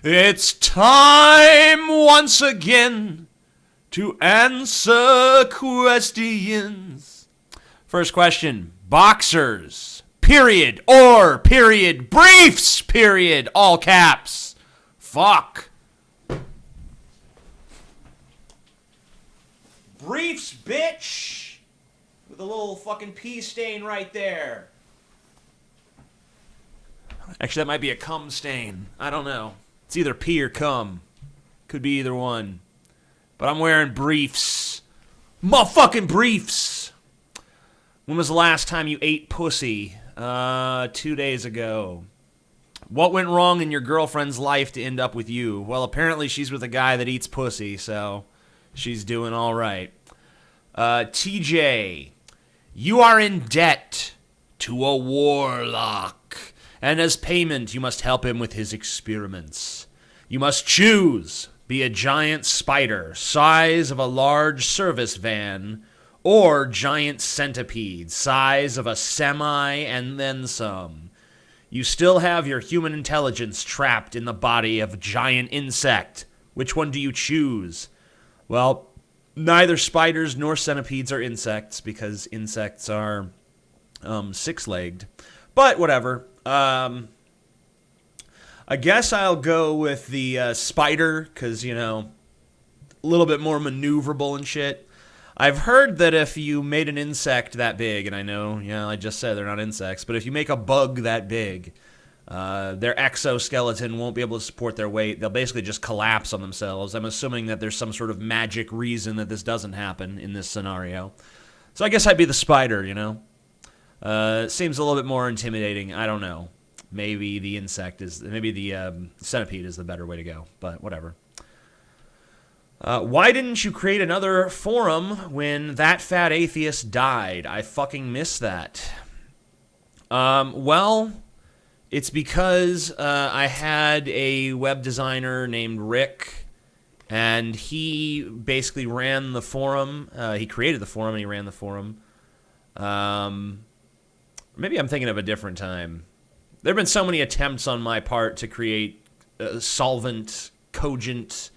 It's time once again to answer questions. First question, boxers, period, or period, briefs, period, all caps. Fuck. Briefs, bitch. With a little fucking pee stain right there. Actually, that might be a cum stain. I don't know. It's either pee or cum. Could be either one. But I'm wearing briefs. Motherfucking briefs. When was the last time you ate pussy? 2 days ago. What went wrong in your girlfriend's life to end up with you? Well, apparently she's with a guy that eats pussy, so she's doing all right. TJ, you are in debt to a warlock, and as payment you must help him with his experiments. You must choose, be a giant spider, size of a large service van, or giant centipede, size of a semi and then some. You still have your human intelligence trapped in the body of a giant insect. Which one do you choose? Well, neither spiders nor centipedes are insects, because insects are six-legged. But whatever. I guess I'll go with the spider, because, you know, a little bit more maneuverable and shit. I've heard that if you made an insect that big, and I know, I just said they're not insects, but if you make a bug that big, their exoskeleton won't be able to support their weight. They'll basically just collapse on themselves. I'm assuming that there's some sort of magic reason that this doesn't happen in this scenario. So I guess I'd be the spider, It seems a little bit more intimidating. I don't know. Maybe the centipede is the better way to go, but whatever. Why didn't you create another forum when that fat atheist died? I fucking miss that. Well, it's because I had a web designer named Rick, and he basically ran the forum. He created the forum and he ran the forum. Maybe I'm thinking of a different time. There have been so many attempts on my part to create solvent, cogent,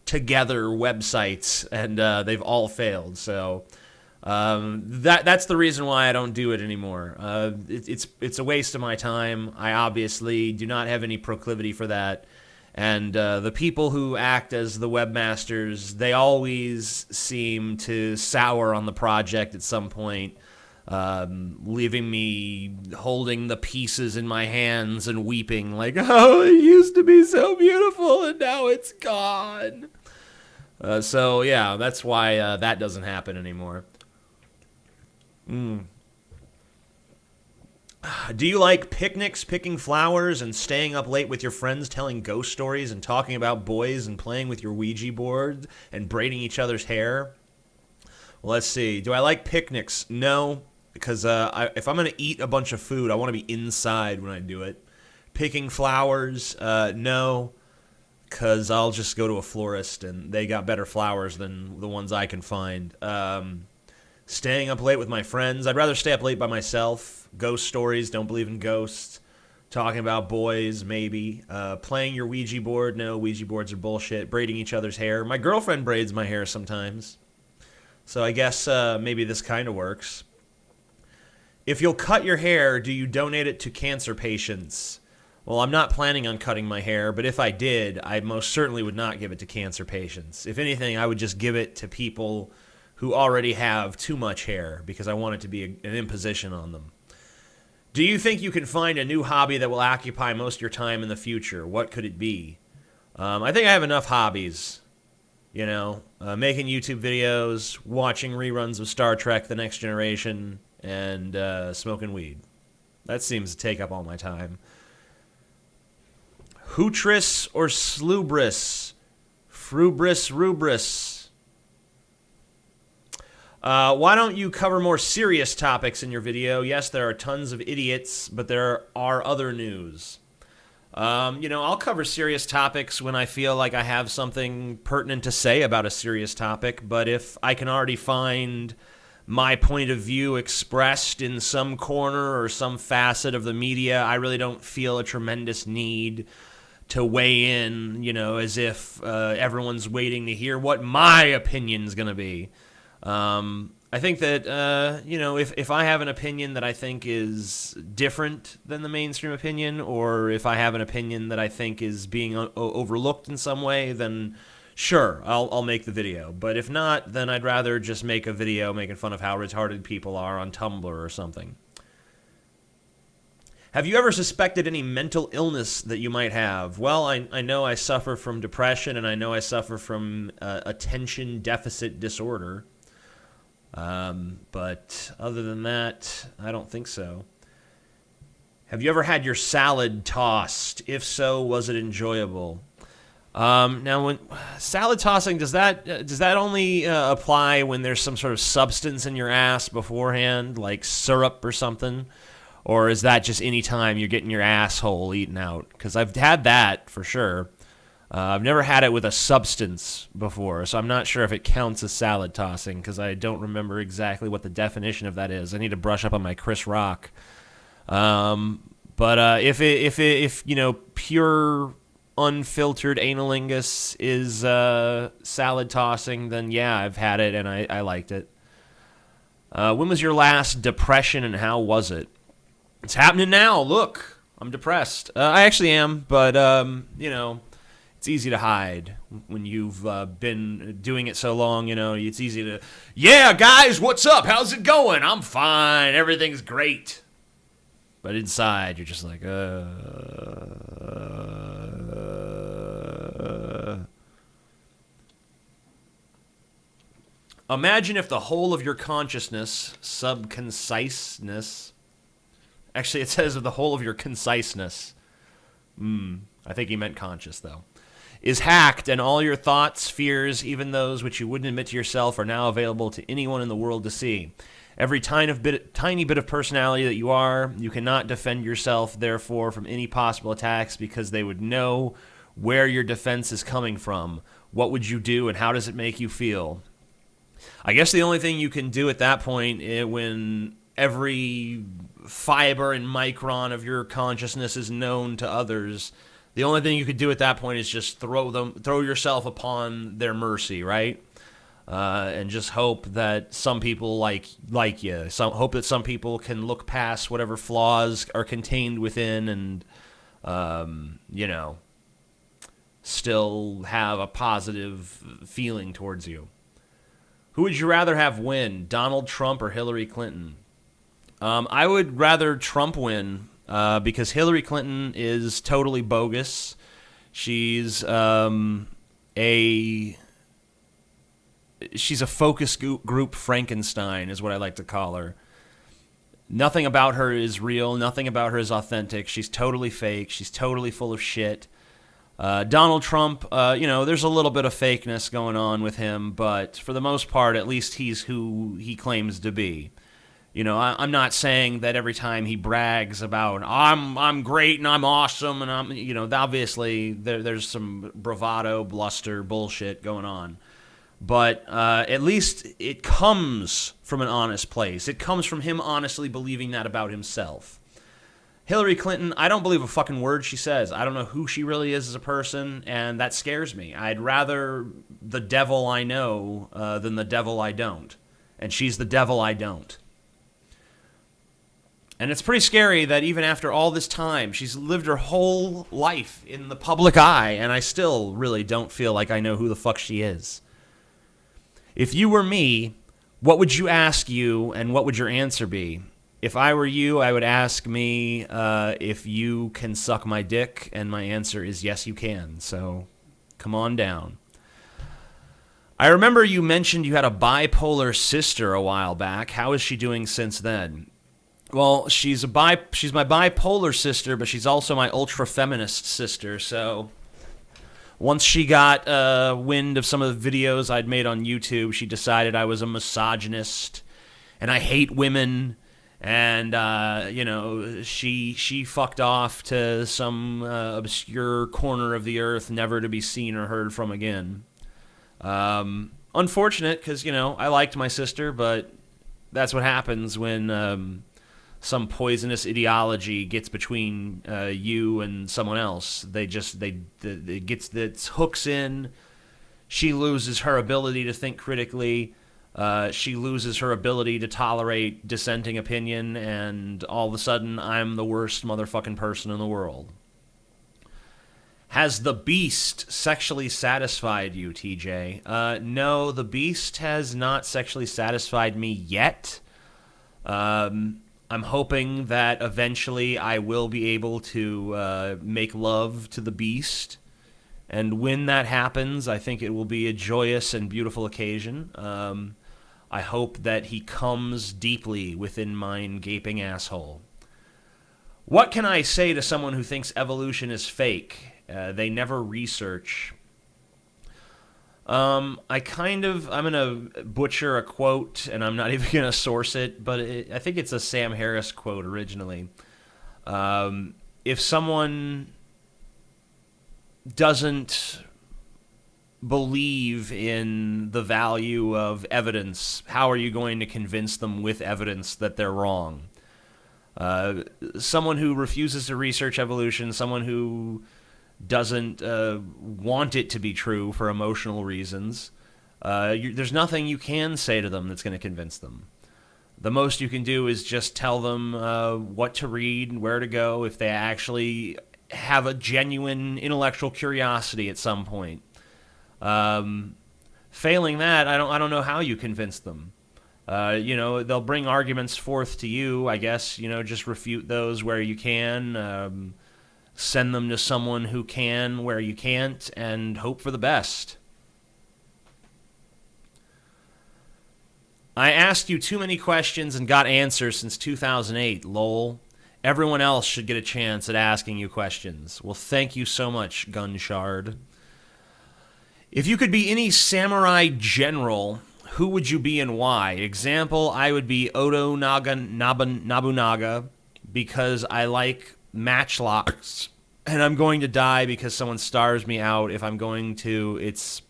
together websites, and they've all failed. So that's the reason why I don't do it anymore. It's a waste of my time. I obviously do not have any proclivity for that. And the people who act as the webmasters, they always seem to sour on the project at some point, leaving me holding the pieces in my hands and weeping like, oh, it used to be so beautiful and now it's gone. So yeah, that's why that doesn't happen anymore. Do you like picnics, picking flowers, and staying up late with your friends telling ghost stories and talking about boys and playing with your Ouija board and braiding each other's hair? Well, let's see. Do I like picnics? No, because if I'm going to eat a bunch of food, I want to be inside when I do it. Picking flowers? No, because I'll just go to a florist and they got better flowers than the ones I can find. Staying up late with my friends. I'd rather stay up late by myself. Ghost stories, don't believe in ghosts. Talking about boys, maybe. Playing your Ouija board, no, Ouija boards are bullshit. Braiding each other's hair. My girlfriend braids my hair sometimes. So I guess maybe this kind of works. If you'll cut your hair, do you donate it to cancer patients? Well, I'm not planning on cutting my hair, but if I did, I most certainly would not give it to cancer patients. If anything, I would just give it to people who already have too much hair, because I want it to be an imposition on them. Do you think you can find a new hobby that will occupy most of your time in the future? What could it be? I think I have enough hobbies. Making YouTube videos, watching reruns of Star Trek The Next Generation, and smoking weed. That seems to take up all my time. Hootris or Slubris? Frubris rubris. Why don't you cover more serious topics in your video? Yes, there are tons of idiots, but there are other news. I'll cover serious topics when I feel like I have something pertinent to say about a serious topic, but if I can already find my point of view expressed in some corner or some facet of the media, I really don't feel a tremendous need to weigh in, as if everyone's waiting to hear what my opinion's going to be. I think that, if I have an opinion that I think is different than the mainstream opinion, or if I have an opinion that I think is being overlooked in some way, then sure, I'll make the video. But if not, then I'd rather just make a video making fun of how retarded people are on Tumblr or something. Have you ever suspected any mental illness that you might have? Well, I know I suffer from depression, and I know I suffer from attention deficit disorder. But other than that, I don't think so. Have you ever had your salad tossed? If so, was it enjoyable? Now, when salad tossing, does that only apply when there's some sort of substance in your ass beforehand, like syrup or something? Or is that just any time you're getting your asshole eaten out? Because I've had that for sure. I've never had it with a substance before, so I'm not sure if it counts as salad tossing because I don't remember exactly what the definition of that is. I need to brush up on my Chris Rock. But if pure unfiltered analingus is salad tossing, then yeah, I've had it and I liked it. When was your last depression and how was it? It's happening now. Look, I'm depressed. I actually am, but it's easy to hide when you've been doing it so long, it's easy to, yeah, guys, what's up? How's it going? I'm fine. Everything's great. But inside, you're just like, Imagine if the whole of your consciousness, subconciseness, actually it says the whole of your conciseness, I think he meant conscious though, is hacked, and all your thoughts, fears, even those which you wouldn't admit to yourself, are now available to anyone in the world to see. Every tiny bit of personality that you are, you cannot defend yourself, therefore, from any possible attacks because they would know where your defense is coming from. What would you do, and how does it make you feel? I guess the only thing you can do at that point when every fiber and micron of your consciousness is known to others, the only thing you could do at that point is just throw yourself upon their mercy, right? And just hope that some people like you. Hope that some people can look past whatever flaws are contained within and, still have a positive feeling towards you. Who would you rather have win, Donald Trump or Hillary Clinton? I would rather Trump win because Hillary Clinton is totally bogus. She's a focus group Frankenstein is what I like to call her. Nothing about her is real. Nothing about her is authentic. She's totally fake. She's totally full of shit. Donald Trump, there's a little bit of fakeness going on with him, but for the most part, at least he's who he claims to be. I'm not saying that every time he brags about I'm great and I'm awesome and I'm, obviously there's some bravado, bluster, bullshit going on. But at least it comes from an honest place. It comes from him honestly believing that about himself. Hillary Clinton, I don't believe a fucking word she says. I don't know who she really is as a person, and that scares me. I'd rather the devil I know than the devil I don't. And she's the devil I don't. And it's pretty scary that even after all this time, she's lived her whole life in the public eye, and I still really don't feel like I know who the fuck she is. If you were me, what would you ask you, and what would your answer be? If I were you, I would ask me if you can suck my dick, and my answer is yes, you can. So come on down. I remember you mentioned you had a bipolar sister a while back. How is she doing since then? Well, she's my bipolar sister, but she's also my ultra-feminist sister, so once she got wind of some of the videos I'd made on YouTube, she decided I was a misogynist, and I hate women, and, she fucked off to some obscure corner of the earth, never to be seen or heard from again. Unfortunate, because, I liked my sister, but that's what happens when some poisonous ideology gets between you and someone else. It gets that hooks in. She loses her ability to think critically. She loses her ability to tolerate dissenting opinion, and all of a sudden, I'm the worst motherfucking person in the world. Has the Beast sexually satisfied you, TJ? No, the Beast has not sexually satisfied me yet. I'm hoping that eventually I will be able to make love to the Beast. And when that happens, I think it will be a joyous and beautiful occasion. I hope that he comes deeply within mine gaping asshole. What can I say to someone who thinks evolution is fake? They never research. I'm going to butcher a quote, and I'm not even going to source it, but I think it's a Sam Harris quote originally. If someone doesn't believe in the value of evidence, how are you going to convince them with evidence that they're wrong? Someone who refuses to research evolution, someone who doesn't want it to be true for emotional reasons, there's nothing you can say to them that's going to convince them. The most you can do is just tell them what to read and where to go if they actually have a genuine intellectual curiosity at some point. Failing that, I don't know how you convince them. They'll bring arguments forth to you, I guess, just refute those where you can, send them to someone who can where you can't, and hope for the best. I asked you too many questions and got answers since 2008, lol. Everyone else should get a chance at asking you questions. Well, thank you so much, Gunshard. If you could be any samurai general, who would you be and why? Example, I would be Oda Nobunaga because I like matchlocks, and I'm going to die because someone starves me out. If I'm going to, it's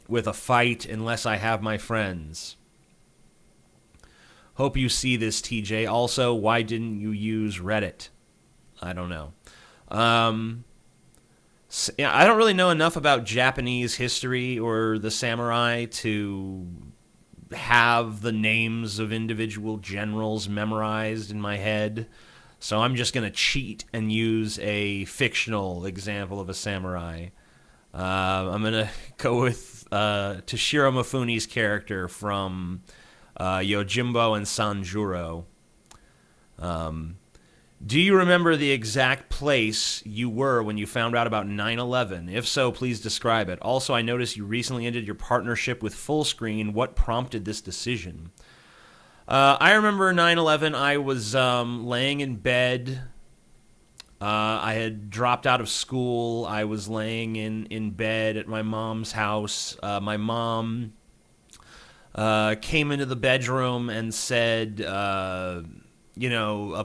with a fight unless I have my friends. Hope you see this, TJ. Also, why didn't you use Reddit? I don't know. I don't really know enough about Japanese history or the samurai to have the names of individual generals memorized in my head. So I'm just going to cheat and use a fictional example of a samurai. I'm going to go with Toshiro Mifune's character from Yojimbo and Sanjuro. Do you remember the exact place you were when you found out about 9/11? If so, please describe it. Also, I noticed you recently ended your partnership with Fullscreen. What prompted this decision? I remember 9/11. I was laying in bed. I had dropped out of school. I was laying in bed at my mom's house. My mom came into the bedroom and said, a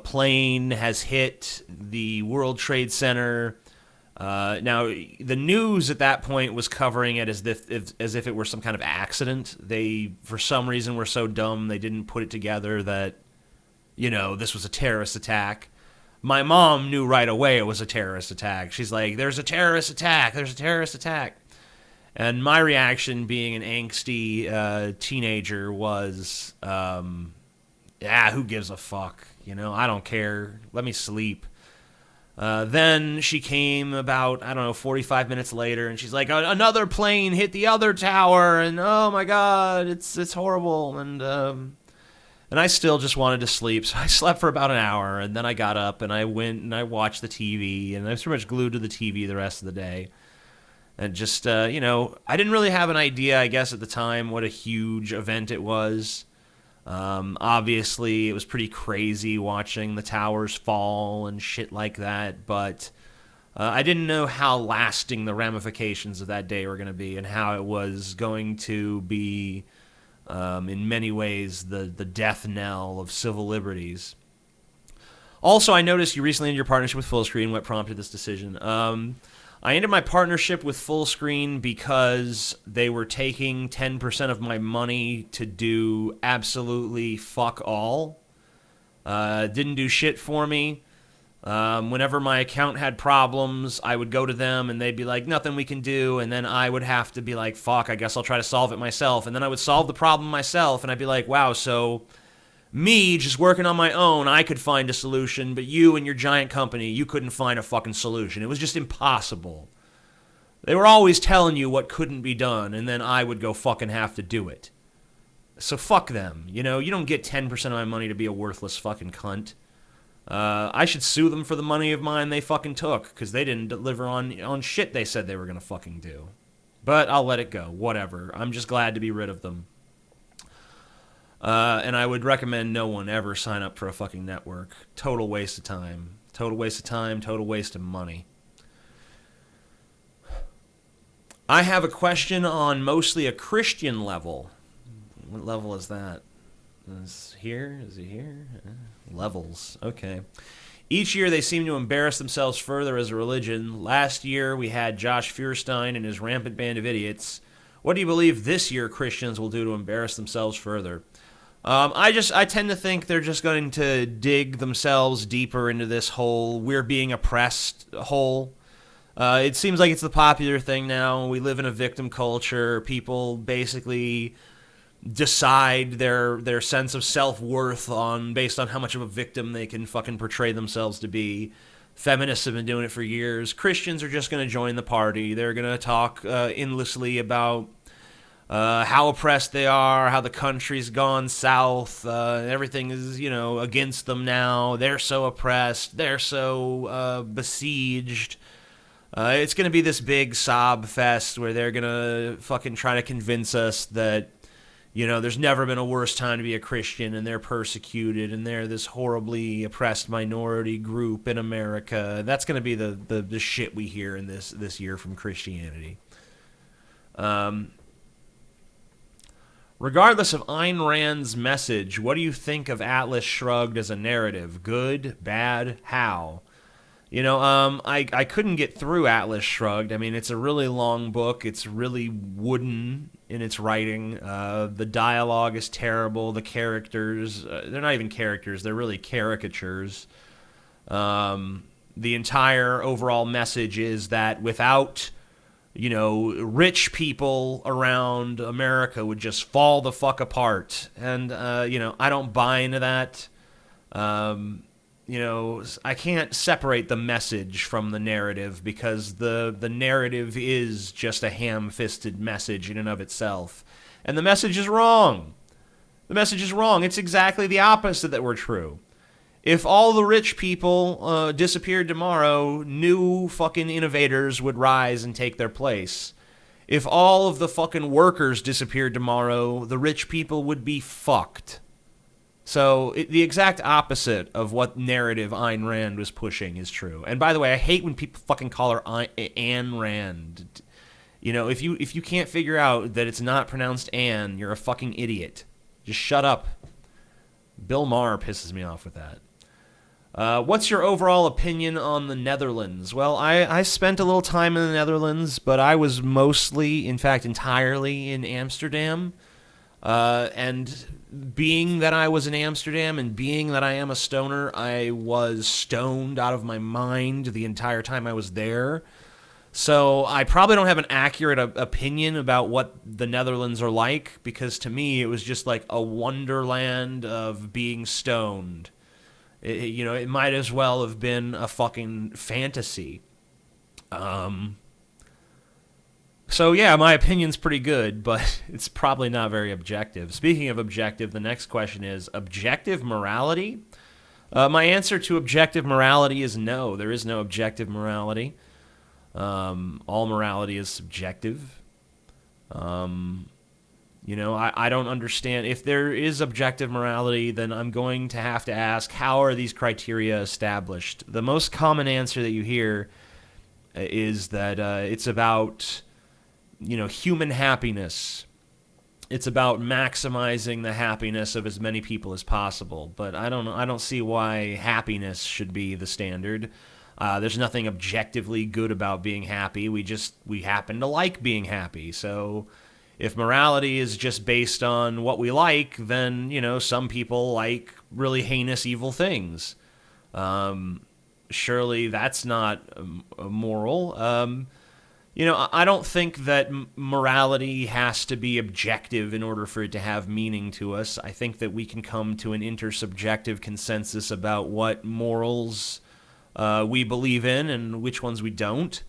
plane has hit the World Trade Center. Now, the news at that point was covering it as if it were some kind of accident. They, for some reason, were so dumb they didn't put it together that, this was a terrorist attack. My mom knew right away it was a terrorist attack. She's like, there's a terrorist attack. There's a terrorist attack. And my reaction, being an angsty teenager, was, who gives a fuck? I don't care. Let me sleep. Then she came about, 45 minutes later, and she's like, another plane hit the other tower, and oh my god, it's horrible. And I still just wanted to sleep, so I slept for about an hour, and then I got up, and I went and I watched the TV, and I was pretty much glued to the TV the rest of the day. And just, I didn't really have an idea, I guess, at the time what a huge event it was. Obviously, it was pretty crazy watching the towers fall and shit like that, but I didn't know how lasting the ramifications of that day were going to be and how it was going to be, in many ways, the death knell of civil liberties. Also, I noticed you recently ended your partnership with Fullscreen. What prompted this decision? I ended my partnership with Fullscreen because they were taking 10% of my money to do absolutely fuck all. Didn't do shit for me. Whenever my account had problems, I would go to them and they'd be like, nothing we can do. And then I would have to be like, fuck, I guess I'll try to solve it myself. And then I would solve the problem myself. And I'd be like, wow, so me just working on my own, I could find a solution. But you and your giant company, you couldn't find a fucking solution. It was just impossible. They were always telling you what couldn't be done. And then I would go fucking have to do it. So fuck them. You know, you don't get 10% of my money to be a worthless fucking cunt. I should sue them for the money of mine they fucking took, because they didn't deliver on shit they said they were going to fucking do. But I'll let it go. Whatever. I'm just glad to be rid of them. And I would recommend no one ever sign up for a fucking network. Total waste of time. Total waste of time. Total waste of money. I have a question on mostly a Christian level. What level is that? Is here? Is it here? Levels. Okay. Each year they seem to embarrass themselves further as a religion. Last year we had Josh Feuerstein and his rampant band of idiots. What do you believe this year Christians will do to embarrass themselves further? I tend to think they're just going to dig themselves deeper into this whole we're being oppressed hole. It seems like it's the popular thing now. We live in a victim culture. People basically decide their sense of self-worth based on how much of a victim they can fucking portray themselves to be. Feminists have been doing it for years. Christians are just going to join the party. They're going to talk endlessly about how oppressed they are, how the country's gone south, everything is, against them now. They're so oppressed. They're so besieged. It's going to be this big sob fest where they're going to fucking try to convince us that there's never been a worse time to be a Christian, and they're persecuted, and they're this horribly oppressed minority group in America. That's going to be the shit we hear in this year from Christianity. Regardless of Ayn Rand's message, what do you think of Atlas Shrugged as a narrative? Good, bad, how? I couldn't get through Atlas Shrugged. I mean, it's a really long book. It's really wooden in its writing. The dialogue is terrible. The characters, they're not even characters. They're really caricatures. The entire overall message is that without, rich people around, America would just fall the fuck apart. And, I don't buy into that. I can't separate the message from the narrative, because the narrative is just a ham-fisted message in and of itself. And the message is wrong. The message is wrong. It's exactly the opposite that were true. If all the rich people disappeared tomorrow, new fucking innovators would rise and take their place. If all of the fucking workers disappeared tomorrow, the rich people would be fucked. So the exact opposite of what narrative Ayn Rand was pushing is true. And by the way, I hate when people fucking call her Anne Rand. If you can't figure out that it's not pronounced Anne, you're a fucking idiot. Just shut up. Bill Maher pisses me off with that. What's your overall opinion on the Netherlands? Well, I spent a little time in the Netherlands, but I was mostly, in fact, entirely in Amsterdam. And being that I was in Amsterdam and being that I am a stoner, I was stoned out of my mind the entire time I was there. So I probably don't have an accurate opinion about what the Netherlands are like, because to me it was just like a wonderland of being stoned. It might as well have been a fucking fantasy. So yeah, my opinion's pretty good, but it's probably not very objective. Speaking of objective, the next question is objective morality? My answer to objective morality is no. There is no objective morality. All morality is subjective. I don't understand. If there is objective morality, then I'm going to have to ask, how are these criteria established? The most common answer that you hear is that it's about human happiness. It's about maximizing the happiness of as many people as possible. But I don't see why happiness should be the standard. There's nothing objectively good about being happy. We happen to like being happy. So If morality is just based on what we like, then, some people like really heinous, evil things. Surely that's not moral. I don't think that morality has to be objective in order for it to have meaning to us. I think that we can come to an intersubjective consensus about what morals we believe in and which ones we don't.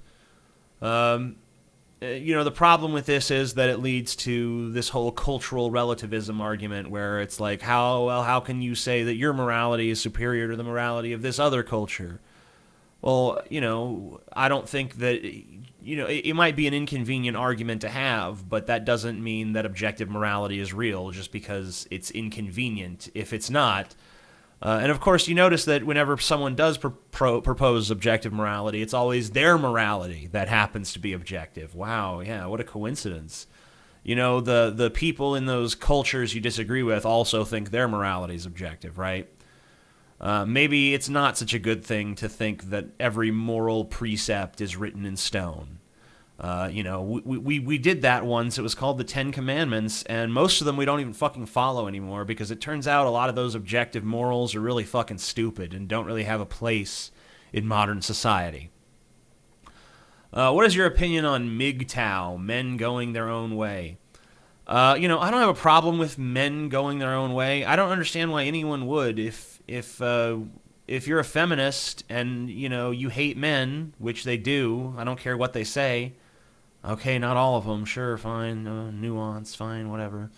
The problem with this is that it leads to this whole cultural relativism argument where it's like, how can you say that your morality is superior to the morality of this other culture? Well, I don't think that, it might be an inconvenient argument to have, but that doesn't mean that objective morality is real just because it's inconvenient if it's not. And of course, you notice that whenever someone does propose objective morality, it's always their morality that happens to be objective. Wow, yeah, what a coincidence. The people in those cultures you disagree with also think their morality is objective, right? Maybe it's not such a good thing to think that every moral precept is written in stone. We did that once. It was called the Ten Commandments, and most of them we don't even fucking follow anymore because it turns out a lot of those objective morals are really fucking stupid and don't really have a place in modern society. What is your opinion on MGTOW, men going their own way? I don't have a problem with men going their own way. I don't understand why anyone would. If you're a feminist and, you hate men, which they do, I don't care what they say. Okay, not all of them, sure, fine, nuance, fine, whatever.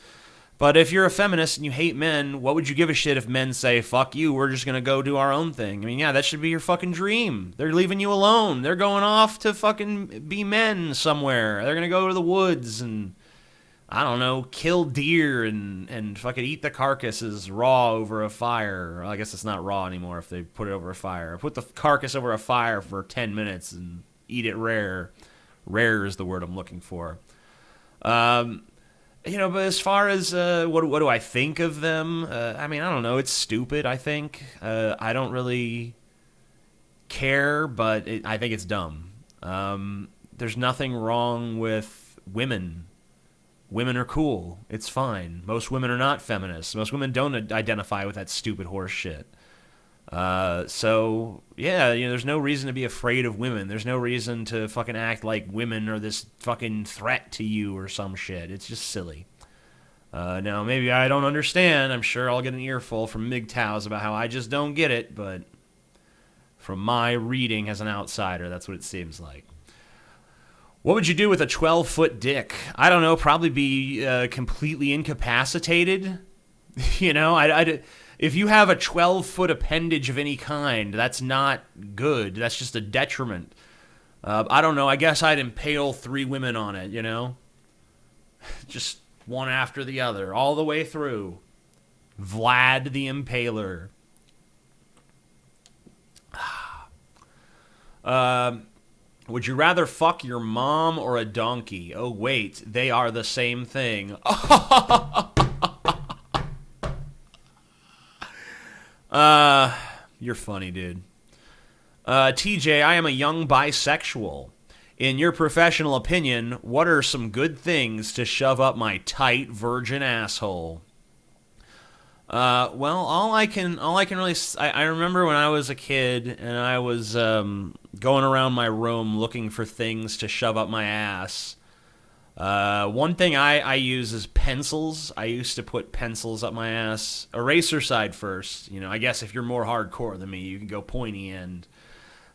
But if you're a feminist and you hate men, what would you give a shit if men say, fuck you, we're just going to go do our own thing? I mean, yeah, that should be your fucking dream. They're leaving you alone. They're going off to fucking be men somewhere. They're going to go to the woods and, I don't know, kill deer and fucking eat the carcasses raw over a fire. Well, I guess it's not raw anymore if they put it over a fire. Put the carcass over a fire for 10 minutes and eat it rare. Rare is the word I'm looking for. But as far as what do I think of them? I don't know. It's stupid, I think. I don't really care, but I think it's dumb. There's nothing wrong with women. Women are cool. It's fine. Most women are not feminists. Most women don't identify with that stupid horse shit. So, yeah, there's no reason to be afraid of women. There's no reason to fucking act like women are this fucking threat to you or some shit. It's just silly. Now, maybe I don't understand. I'm sure I'll get an earful from MGTOWs about how I just don't get it, but from my reading as an outsider, that's what it seems like. What would you do with a 12-foot dick? I don't know, probably be completely incapacitated. If you have a 12-foot appendage of any kind, that's not good. That's just a detriment. I don't know. I guess I'd impale 3 women on it, Just one after the other, all the way through. Vlad the Impaler. Would you rather fuck your mom or a donkey? Oh, wait. They are the same thing. You're funny, dude. TJ, I am a young bisexual. In your professional opinion, what are some good things to shove up my tight virgin asshole? Well, all I can really, I remember when I was a kid and I was going around my room looking for things to shove up my ass. One thing I use is pencils. I used to put pencils up my ass. Eraser side first. I guess if you're more hardcore than me, you can go pointy end.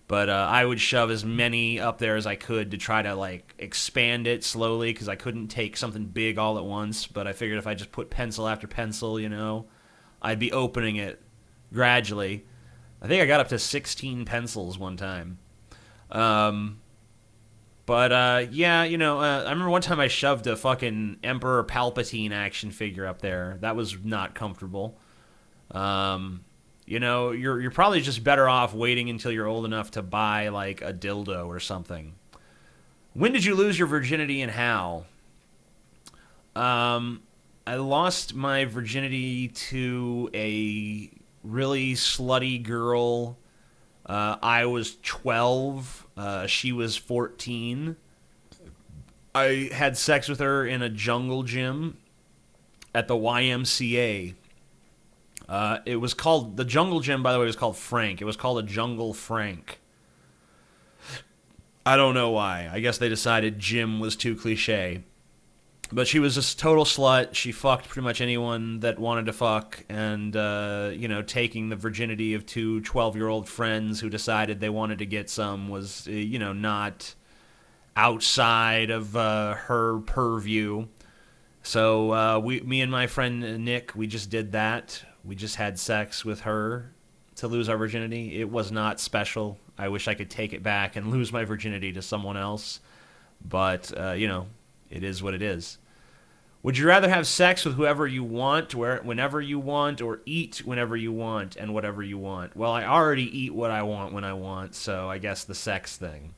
But I would shove as many up there as I could to try to, expand it slowly because I couldn't take something big all at once. But I figured if I just put pencil after pencil, I'd be opening it gradually. I think I got up to 16 pencils one time. Yeah, I remember one time I shoved a fucking Emperor Palpatine action figure up there. That was not comfortable. You're probably just better off waiting until you're old enough to buy, a dildo or something. When did you lose your virginity and how? I lost my virginity to a really slutty girl. I was 12. She was 14. I had sex with her in a jungle gym at the YMCA. It was called, the jungle gym, by the way, was called Frank. It was called a Jungle Frank. I don't know why. I guess they decided gym was too cliche. But she was a total slut. She fucked pretty much anyone that wanted to fuck. And, taking the virginity of two 12-year-old friends who decided they wanted to get some was, not outside of her purview. So me and my friend Nick, we just did that. We just had sex with her to lose our virginity. It was not special. I wish I could take it back and lose my virginity to someone else. But, it is what it is. Would you rather have sex with whoever you want, whenever you want, or eat whenever you want and whatever you want? Well, I already eat what I want when I want, so I guess the sex thing.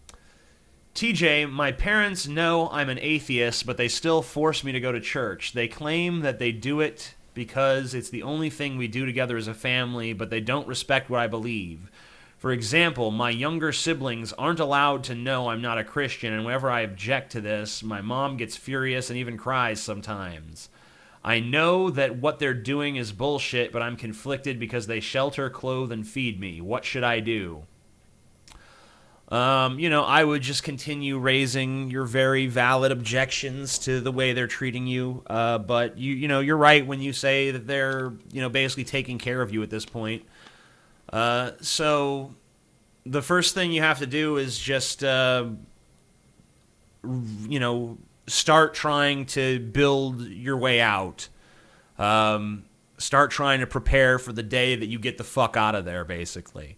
TJ, my parents know I'm an atheist, but they still force me to go to church. They claim that they do it because it's the only thing we do together as a family, but they don't respect what I believe. For example, my younger siblings aren't allowed to know I'm not a Christian, and whenever I object to this, my mom gets furious and even cries sometimes. I know that what they're doing is bullshit, but I'm conflicted because they shelter, clothe, and feed me. What should I do? I would just continue raising your very valid objections to the way they're treating you. But you're right when you say that they're, basically taking care of you at this point. So the first thing you have to do is just, start trying to build your way out. Start trying to prepare for the day that you get the fuck out of there, basically.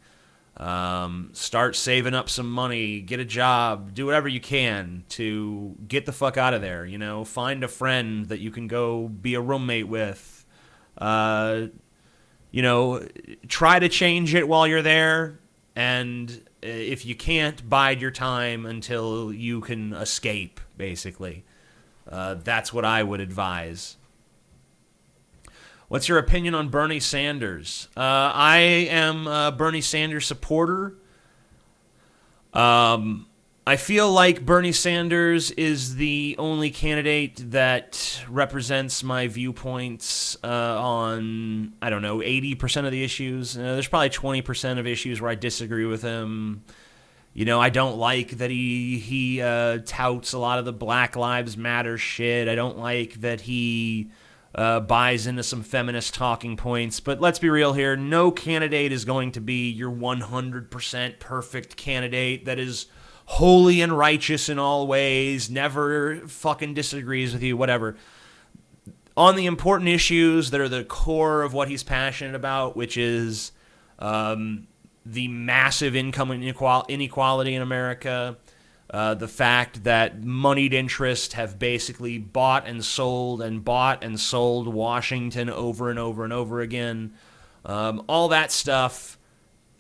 Start saving up some money, get a job, do whatever you can to get the fuck out of there. Find a friend that you can go be a roommate with. Try to change it while you're there, and if you can't, bide your time until you can escape, basically. That's what I would advise. What's your opinion on Bernie Sanders? I am a Bernie Sanders supporter. I feel like Bernie Sanders is the only candidate that represents my viewpoints on, 80% of the issues. There's probably 20% of issues where I disagree with him. I don't like that he touts a lot of the Black Lives Matter shit. I don't like that he buys into some feminist talking points. But let's be real here. No candidate is going to be your 100% perfect candidate that is holy and righteous in all ways, never fucking disagrees with you, whatever. On the important issues that are the core of what he's passionate about, which is the massive income inequality in America, the fact that moneyed interests have basically bought and sold Washington over and over and over again, all that stuff.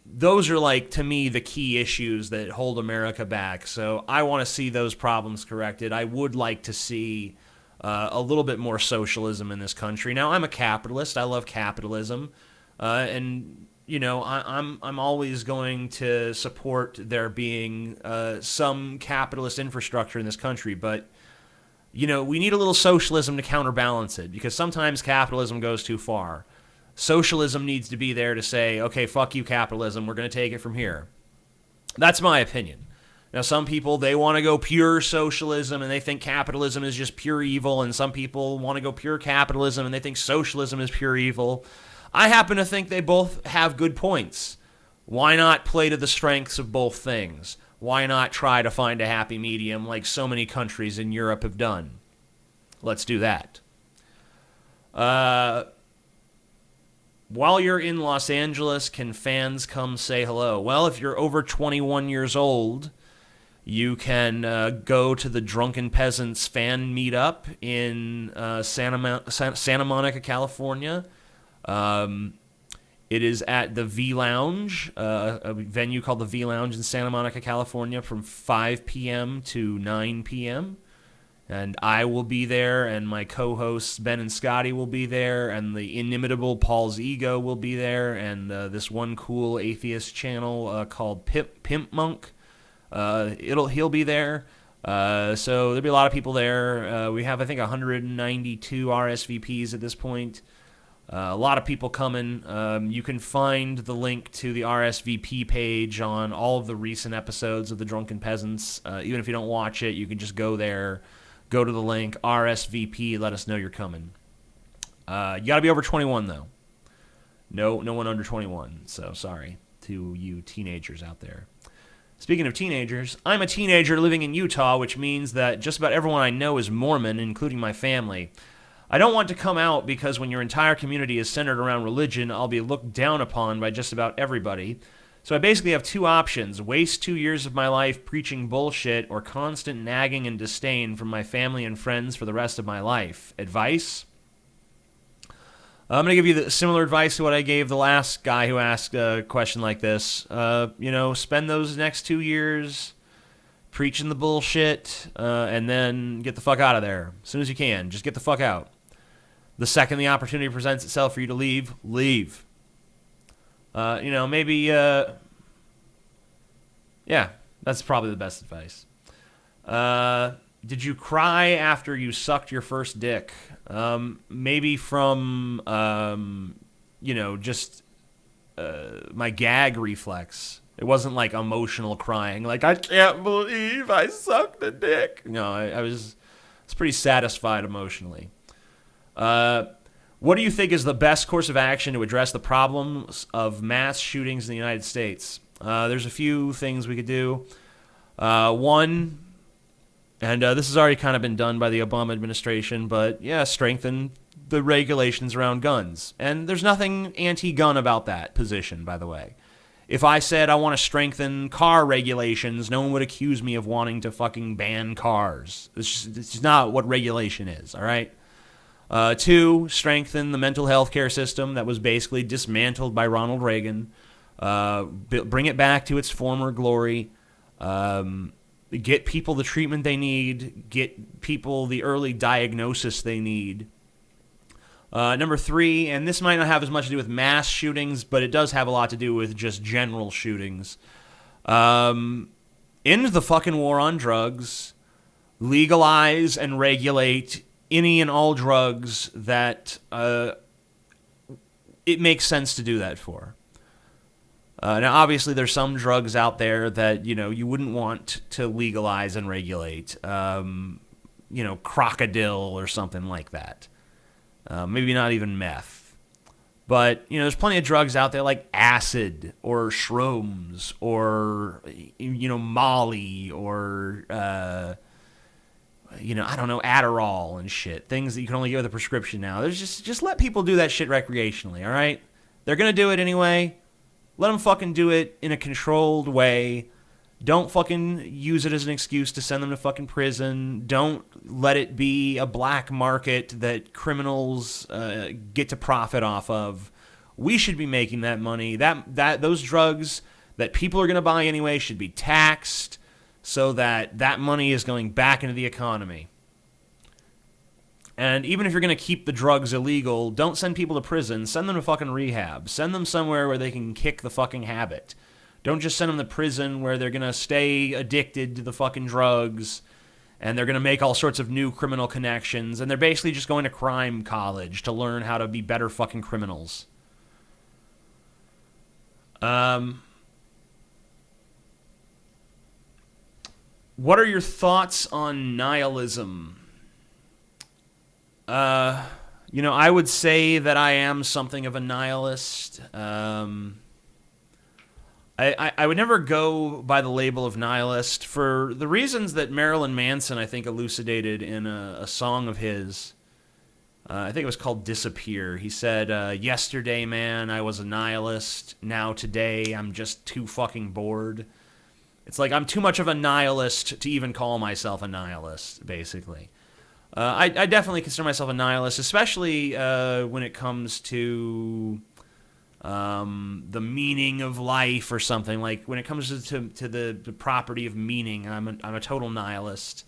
Those are, to me, the key issues that hold America back. So I want to see those problems corrected. I would like to see a little bit more socialism in this country. Now, I'm a capitalist. I love capitalism. I'm always going to support there being some capitalist infrastructure in this country. But, we need a little socialism to counterbalance it, because sometimes capitalism goes too far. Socialism needs to be there to say, okay, fuck you, capitalism. We're going to take it from here. That's my opinion. Now, some people, they want to go pure socialism and they think capitalism is just pure evil. And some people want to go pure capitalism and they think socialism is pure evil. I happen to think they both have good points. Why not play to the strengths of both things? Why not try to find a happy medium like so many countries in Europe have done? Let's do that. While you're in Los Angeles, can fans come say hello? Well, if you're over 21 years old, you can go to the Drunken Peasants fan meetup in Santa Monica, California. It is at the V Lounge, a venue called the V Lounge in Santa Monica, California, from 5 p.m. to 9 p.m., and I will be there, and my co-hosts Ben and Scotty will be there, and the inimitable Paul's Ego will be there, and this one cool atheist channel called Pimp Monk, he'll be there. So there'll be a lot of people there. We have, I think, 192 RSVPs at this point. A lot of people coming. You can find the link to the RSVP page on all of the recent episodes of The Drunken Peasants. Even if you don't watch it, you can just go there, go to the link, RSVP, let us know you're coming. You got to be over 21, though. No one under 21, so sorry to you teenagers out there. Speaking of teenagers, I'm a teenager living in Utah, which means that just about everyone I know is Mormon, including my family. I don't want to come out because when your entire community is centered around religion, I'll be looked down upon by just about everybody. So I basically have two options: waste 2 years of my life preaching bullshit, or constant nagging and disdain from my family and friends for the rest of my life. Advice? I'm going to give you the similar advice to what I gave the last guy who asked a question like this. Spend those next 2 years preaching the bullshit, and then get the fuck out of there as soon as you can. Just get the fuck out. The second the opportunity presents itself for you to leave, leave. Maybe, yeah, that's probably the best advice. Did you cry after you sucked your first dick? Maybe from, just my gag reflex. It wasn't like emotional crying, like, I can't believe I sucked a dick. No, I was pretty satisfied emotionally. What do you think is the best course of action to address the problems of mass shootings in the United States? There's a few things we could do. One, and this has already kind of been done by the Obama administration, but yeah, strengthen the regulations around guns. And there's nothing anti-gun about that position, by the way. If I said I want to strengthen car regulations, no one would accuse me of wanting to fucking ban cars. It's just not what regulation is, all right? Two, strengthen the mental health care system that was basically dismantled by Ronald Reagan. Bring it back to its former glory. Get people the treatment they need. Get people the early diagnosis they need. Number three, and this might not have as much to do with mass shootings, but it does have a lot to do with just general shootings. End the fucking war on drugs. Legalize and regulate any and all drugs that it makes sense to do that for. Now, obviously, there's some drugs out there that, you wouldn't want to legalize and regulate. Crocodile or something like that. Maybe not even meth. But, there's plenty of drugs out there like acid or shrooms or, Molly or, Adderall and shit. Things that you can only get with a prescription now. There's just let people do that shit recreationally, all right? They're going to do it anyway. Let them fucking do it in a controlled way. Don't fucking use it as an excuse to send them to fucking prison. Don't let it be a black market that criminals get to profit off of. We should be making that money. Those drugs that people are going to buy anyway should be taxed so that money is going back into the economy. And even if you're going to keep the drugs illegal, don't send people to prison. Send them to fucking rehab. Send them somewhere where they can kick the fucking habit. Don't just send them to prison where they're going to stay addicted to the fucking drugs and they're going to make all sorts of new criminal connections and they're basically just going to crime college to learn how to be better fucking criminals. What are your thoughts on nihilism? I would say that I am something of a nihilist. I would never go by the label of nihilist for the reasons that Marilyn Manson, I think, elucidated in a song of his. I think it was called Disappear. He said, yesterday, man, I was a nihilist. Now today, I'm just too fucking bored. It's like I'm too much of a nihilist to even call myself a nihilist, basically. I definitely consider myself a nihilist, especially when it comes to the meaning of life or something. Like when it comes to the property of meaning, I'm a total nihilist.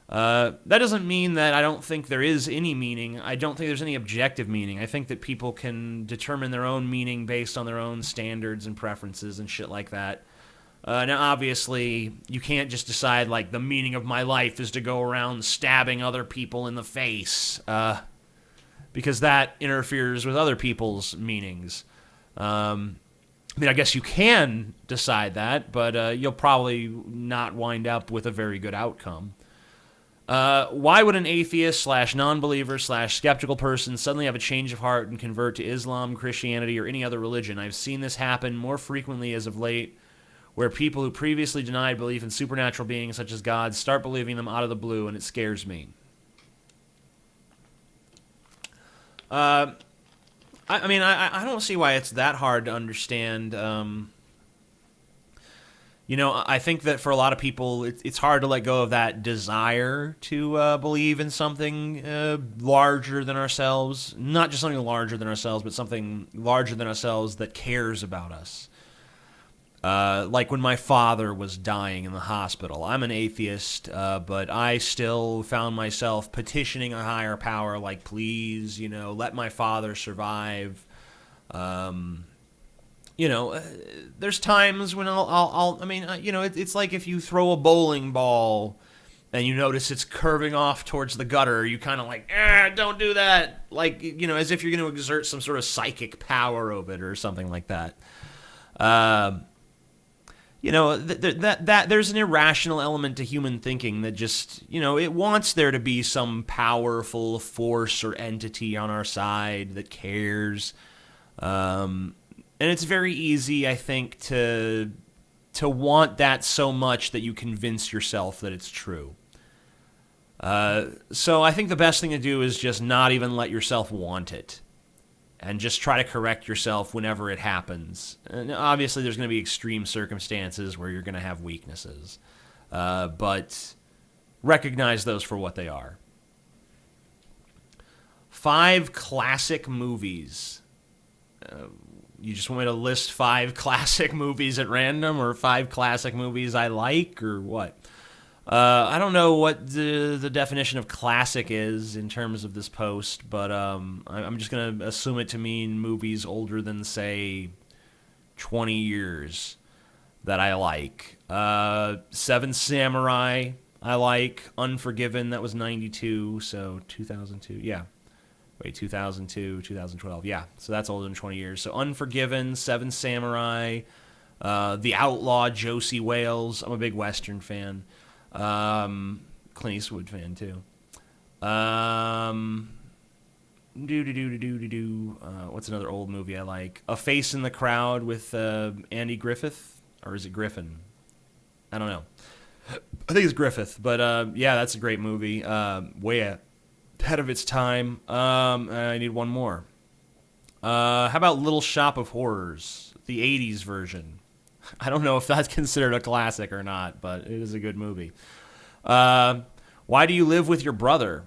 That doesn't mean that I don't think there is any meaning. I don't think there's any objective meaning. I think that people can determine their own meaning based on their own standards and preferences and shit like that. Now, obviously, you can't just decide, like, the meaning of my life is to go around stabbing other people in the face, because that interferes with other people's meanings. I mean, I guess you can decide that, but you'll probably not wind up with a very good outcome. Why would an atheist / non-believer / skeptical person suddenly have a change of heart and convert to Islam, Christianity, or any other religion? I've seen this happen more frequently as of late, where people who previously denied belief in supernatural beings such as God start believing them out of the blue, and it scares me. I mean, I don't see why it's that hard to understand. I think that for a lot of people, it's hard to let go of that desire to believe in something larger than ourselves. Not just something larger than ourselves, but something larger than ourselves that cares about us. Like when my father was dying in the hospital. I'm an atheist, but I still found myself petitioning a higher power, like, please, let my father survive. There's times when it's like if you throw a bowling ball and you notice it's curving off towards the gutter, you kind of like, don't do that. Like, as if you're going to exert some sort of psychic power over it or something like that. There's an irrational element to human thinking that just, it wants there to be some powerful force or entity on our side that cares. And it's very easy, I think, to want that so much that you convince yourself that it's true. So I think the best thing to do is just not even let yourself want it. And just try to correct yourself whenever it happens. And obviously, there's going to be extreme circumstances where you're going to have weaknesses. But recognize those for what they are. 5 classic movies. You just want me to list 5 classic movies at random, or 5 classic movies I like, or what? I don't know what the definition of classic is in terms of this post, but I'm just going to assume it to mean movies older than, say, 20 years that I like. 7 Samurai, I like. Unforgiven, that was 92, so 2002, yeah. Wait, 2002, 2012, yeah. So that's older than 20 years. So Unforgiven, 7 Samurai, The Outlaw, Josie Wales. I'm a big Western fan. Clint Eastwood fan too. What's another old movie I like? A Face in the Crowd with Andy Griffith, or is it Griffin? I don't know. I think it's Griffith, but yeah, that's a great movie. Way ahead of its time. I need one more. How about Little Shop of Horrors, the '80s version? I don't know if that's considered a classic or not, but it is a good movie. Why do you live with your brother?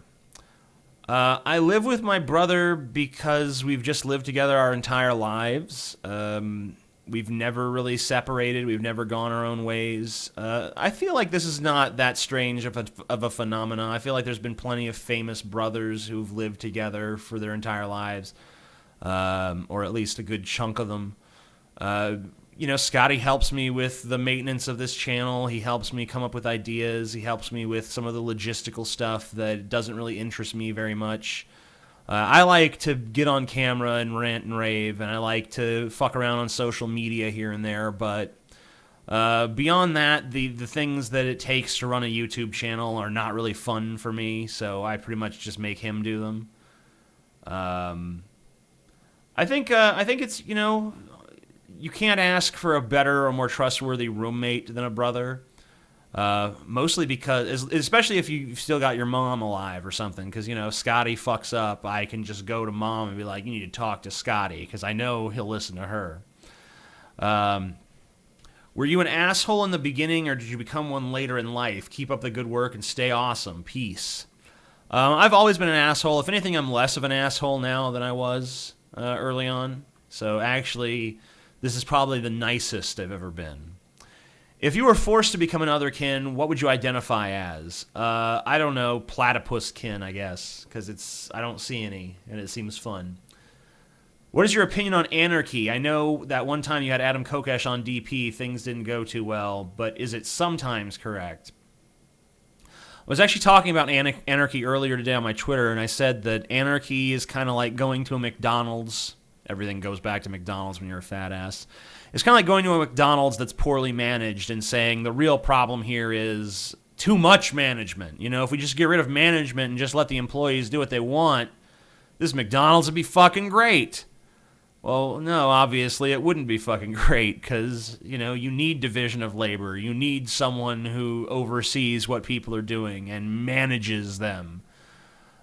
I live with my brother because we've just lived together our entire lives. We've never really separated. We've never gone our own ways. I feel like this is not that strange of a phenomenon. I feel like there's been plenty of famous brothers who've lived together for their entire lives, or at least a good chunk of them. Scotty helps me with the maintenance of this channel. He helps me come up with ideas. He helps me with some of the logistical stuff that doesn't really interest me very much. I like to get on camera and rant and rave, and I like to fuck around on social media here and there, but beyond that, the things that it takes to run a YouTube channel are not really fun for me, so I pretty much just make him do them. I think it's, you can't ask for a better or more trustworthy roommate than a brother. Mostly because, especially if you've still got your mom alive or something, because, Scotty fucks up, I can just go to mom and be like, you need to talk to Scotty, because I know he'll listen to her. Were you an asshole in the beginning, or did you become one later in life? Keep up the good work and stay awesome. Peace. I've always been an asshole. If anything, I'm less of an asshole now than I was early on. So actually, this is probably the nicest I've ever been. If you were forced to become an otherkin, what would you identify as? I don't know, platypuskin, I guess, because I don't see any, and it seems fun. What is your opinion on anarchy? I know that one time you had Adam Kokesh on DP, things didn't go too well, but is it sometimes correct? I was actually talking about anarchy earlier today on my Twitter, and I said that anarchy is kind of like going to a McDonald's. Everything goes back to McDonald's when you're a fat ass. It's kind of like going to a McDonald's that's poorly managed and saying the real problem here is too much management. You know, if we just get rid of management and just let the employees do what they want, this McDonald's would be fucking great. Well, no, obviously it wouldn't be fucking great because, you know, you need division of labor. You need someone who oversees what people are doing and manages them.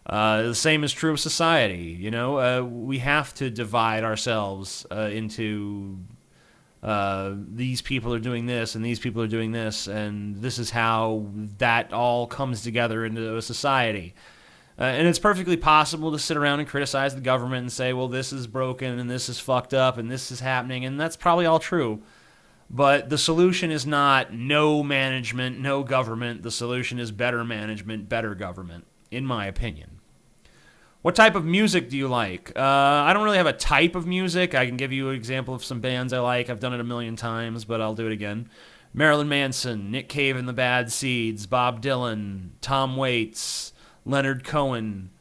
The same is true of society. You know, we have to divide ourselves into these people are doing this and these people are doing this, and this is how that all comes together into a society. And it's perfectly possible to sit around and criticize the government and say, well, this is broken and this is fucked up and this is happening, and that's probably all true. But the solution is not no management, no government. The solution is better management, better government, in my opinion. What type of music do you like? I don't really have a type of music. I can give you an example of some bands I like. I've done it a million times, but I'll do it again. Marilyn Manson, Nick Cave and the Bad Seeds, Bob Dylan, Tom Waits, Leonard Cohen.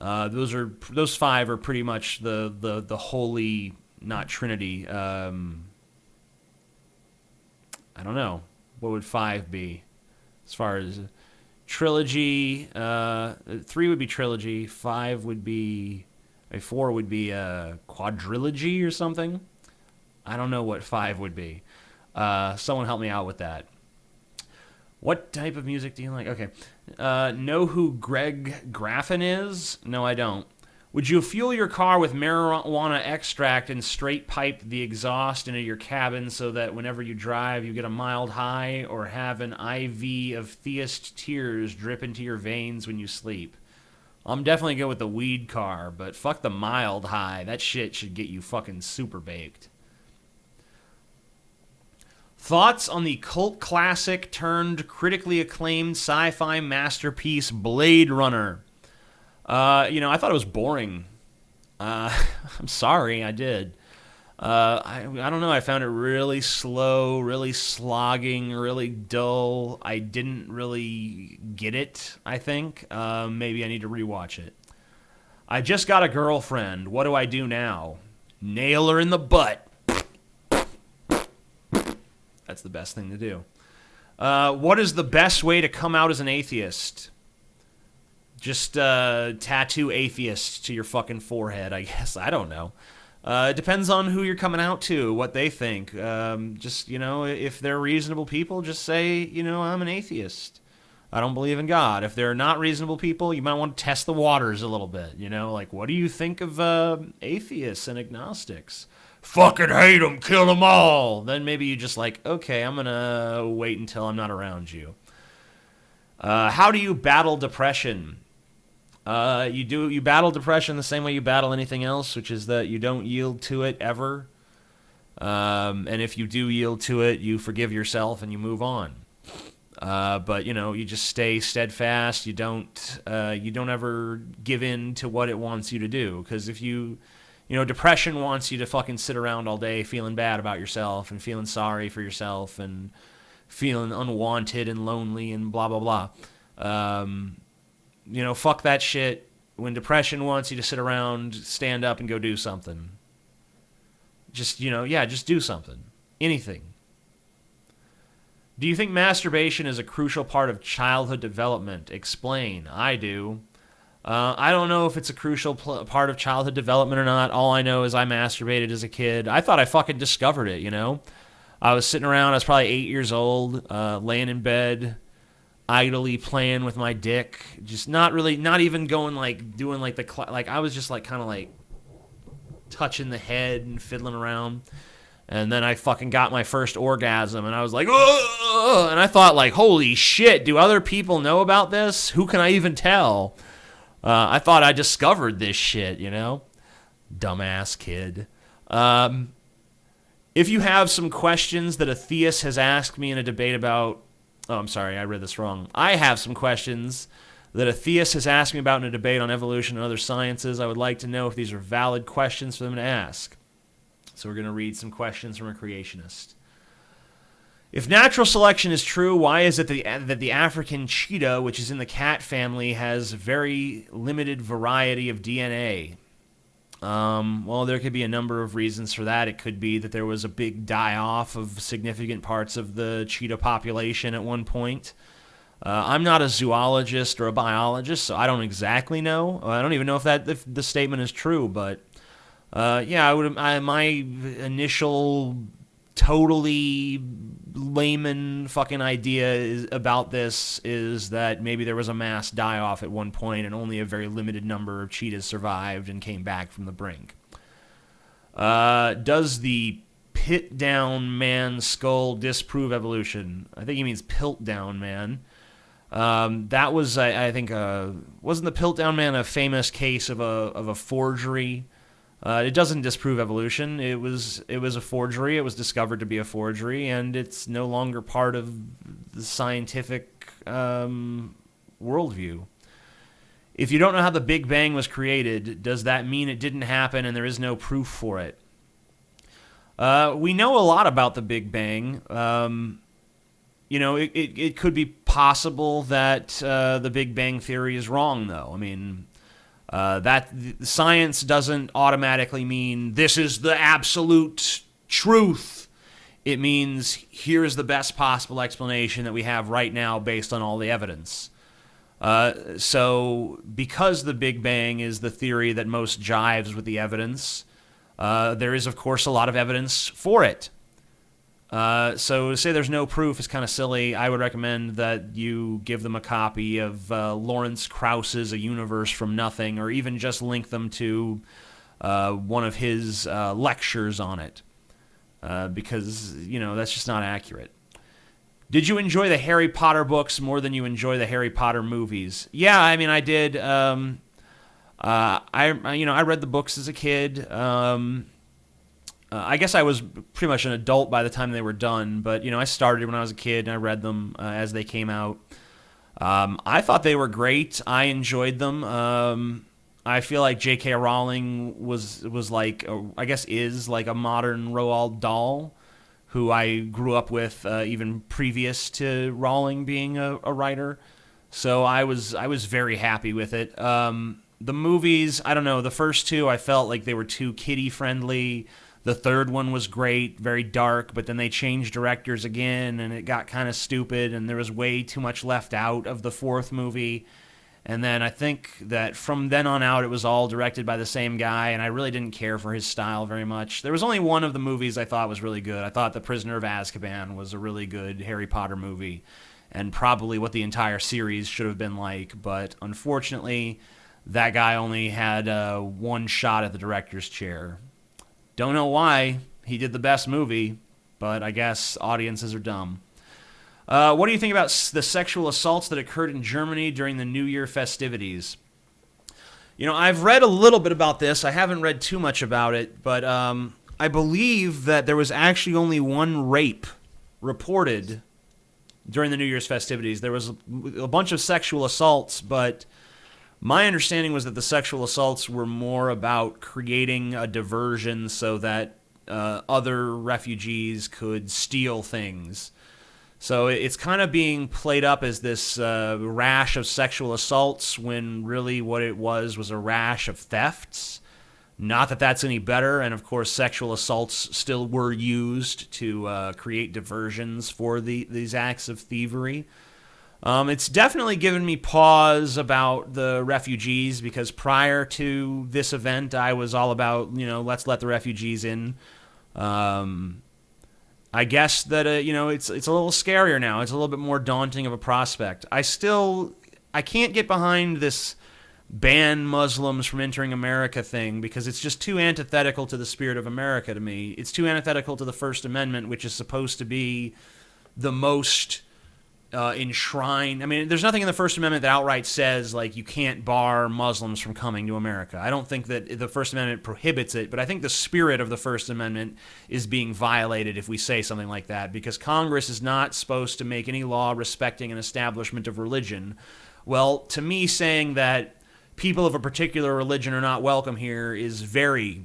Those five are pretty much the holy, not trinity. I don't know. What would five be? As far as trilogy, 3 would be trilogy, 5 would be, 4 would be a quadrilogy or something. I don't know what 5 would be. Someone help me out with that. What type of music do you like? Okay. Know who Greg Graffin is? No, I don't. Would you fuel your car with marijuana extract and straight pipe the exhaust into your cabin so that whenever you drive you get a mild high, or have an IV of Theist tears drip into your veins when you sleep? I'm definitely good with the weed car, but fuck the mild high. That shit should get you fucking super baked. Thoughts on the cult classic turned critically acclaimed sci-fi masterpiece Blade Runner? I thought it was boring. I'm sorry, I did. I don't know, I found it really slow, really slogging, really dull. I didn't really get it, I think. Maybe I need to rewatch it. I just got a girlfriend. What do I do now? Nail her in the butt. That's the best thing to do. What is the best way to come out as an atheist? Just tattoo atheist to your fucking forehead, I guess. I don't know. It depends on who you're coming out to, what they think. If they're reasonable people, just say, I'm an atheist. I don't believe in God. If they're not reasonable people, you might want to test the waters a little bit. Like, what do you think of atheists and agnostics? Fucking hate them, kill them all. Then maybe you just like, okay, I'm going to wait until I'm not around you. How do you battle depression? You battle depression the same way you battle anything else, which is that you don't yield to it ever. And if you do yield to it, you forgive yourself and you move on. But you just stay steadfast. You don't ever give in to what it wants you to do. Because if depression wants you to fucking sit around all day feeling bad about yourself and feeling sorry for yourself and feeling unwanted and lonely and blah, blah, blah. Fuck that shit. When depression wants you to sit around, stand up and go do something. Just do something. Anything. Do you think masturbation is a crucial part of childhood development? Explain. I do. I don't know if it's a crucial part of childhood development or not. All I know is I masturbated as a kid. I thought I fucking discovered it, I was sitting around, I was probably 8 years old, laying in bed, idly playing with my dick, just not even going doing I was just kind of touching the head and fiddling around. And then I fucking got my first orgasm, and I was like, ugh! And I thought, holy shit, do other people know about this? Who can I even tell? I thought I discovered this shit, Dumbass kid. If you have some questions that a theist has asked me in a debate about... Oh, I'm sorry, I read this wrong. I have some questions that a theist has asked me about in a debate on evolution and other sciences. I would like to know if these are valid questions for them to ask. So we're going to read some questions from a creationist. If natural selection is true, why is it that the African cheetah, which is in the cat family, has very limited variety of DNA? Well, there could be a number of reasons for that. It could be that there was a big die-off of significant parts of the cheetah population at one point. I'm not a zoologist or a biologist, so I don't exactly know. I don't even know if the statement is true, but my initial totally layman fucking idea about this is that maybe there was a mass die-off at one point and only a very limited number of cheetahs survived and came back from the brink. Does the pit-down man skull disprove evolution? I think he means pilt-down man. That was, I think, wasn't the Piltdown Man a famous case of a forgery? It doesn't disprove evolution. It was a forgery. It was discovered to be a forgery, and it's no longer part of the scientific worldview. If you don't know how the Big Bang was created, does that mean it didn't happen and there is no proof for it? We know a lot about the Big Bang. It could be possible that the Big Bang Theory is wrong, though. I mean, that science doesn't automatically mean this is the absolute truth. It means here's the best possible explanation that we have right now based on all the evidence. So because the Big Bang is the theory that most jives with the evidence, there is, of course, a lot of evidence for it. So to say there's no proof is kind of silly. I would recommend that you give them a copy of Lawrence Krauss's A Universe from Nothing, or even just link them to one of his lectures on it, because, that's just not accurate. Did you enjoy the Harry Potter books more than you enjoy the Harry Potter movies? Yeah, I mean, I did. I read the books as a kid. I guess I was pretty much an adult by the time they were done, but, I started when I was a kid and I read them as they came out. I thought they were great. I enjoyed them. I feel like J.K. Rowling was like, I guess is like a modern Roald Dahl, who I grew up with even previous to Rowling being a writer. So I was very happy with it. The movies, I don't know, the first two I felt like they were too kiddie-friendly. The third one was great, very dark, but then they changed directors again, and it got kind of stupid, and there was way too much left out of the fourth movie. And then I think that from then on out, it was all directed by the same guy, and I really didn't care for his style very much. There was only one of the movies I thought was really good. I thought The Prisoner of Azkaban was a really good Harry Potter movie, and probably what the entire series should have been like, but unfortunately, that guy only had one shot at the director's chair. Don't know why. He did the best movie, but I guess audiences are dumb. What do you think about the sexual assaults that occurred in Germany during the New Year festivities? I've read a little bit about this. I haven't read too much about it, but I believe that there was actually only one rape reported during the New Year's festivities. There was a bunch of sexual assaults, but my understanding was that the sexual assaults were more about creating a diversion so that other refugees could steal things. So it's kind of being played up as this rash of sexual assaults when really what it was a rash of thefts. Not that that's any better, and of course sexual assaults still were used to create diversions for these acts of thievery. It's definitely given me pause about the refugees, because prior to this event, I was all about, let's let the refugees in. I guess that, it's a little scarier now. It's a little bit more daunting of a prospect. I can't get behind this ban Muslims from entering America thing, because it's just too antithetical to the spirit of America to me. It's too antithetical to the First Amendment, which is supposed to be the most enshrined. I mean, there's nothing in the First Amendment that outright says, like, you can't bar Muslims from coming to America. I don't think that the First Amendment prohibits it, but I think the spirit of the First Amendment is being violated if we say something like that, because Congress is not supposed to make any law respecting an establishment of religion Well, to me, saying that people of a particular religion are not welcome here is very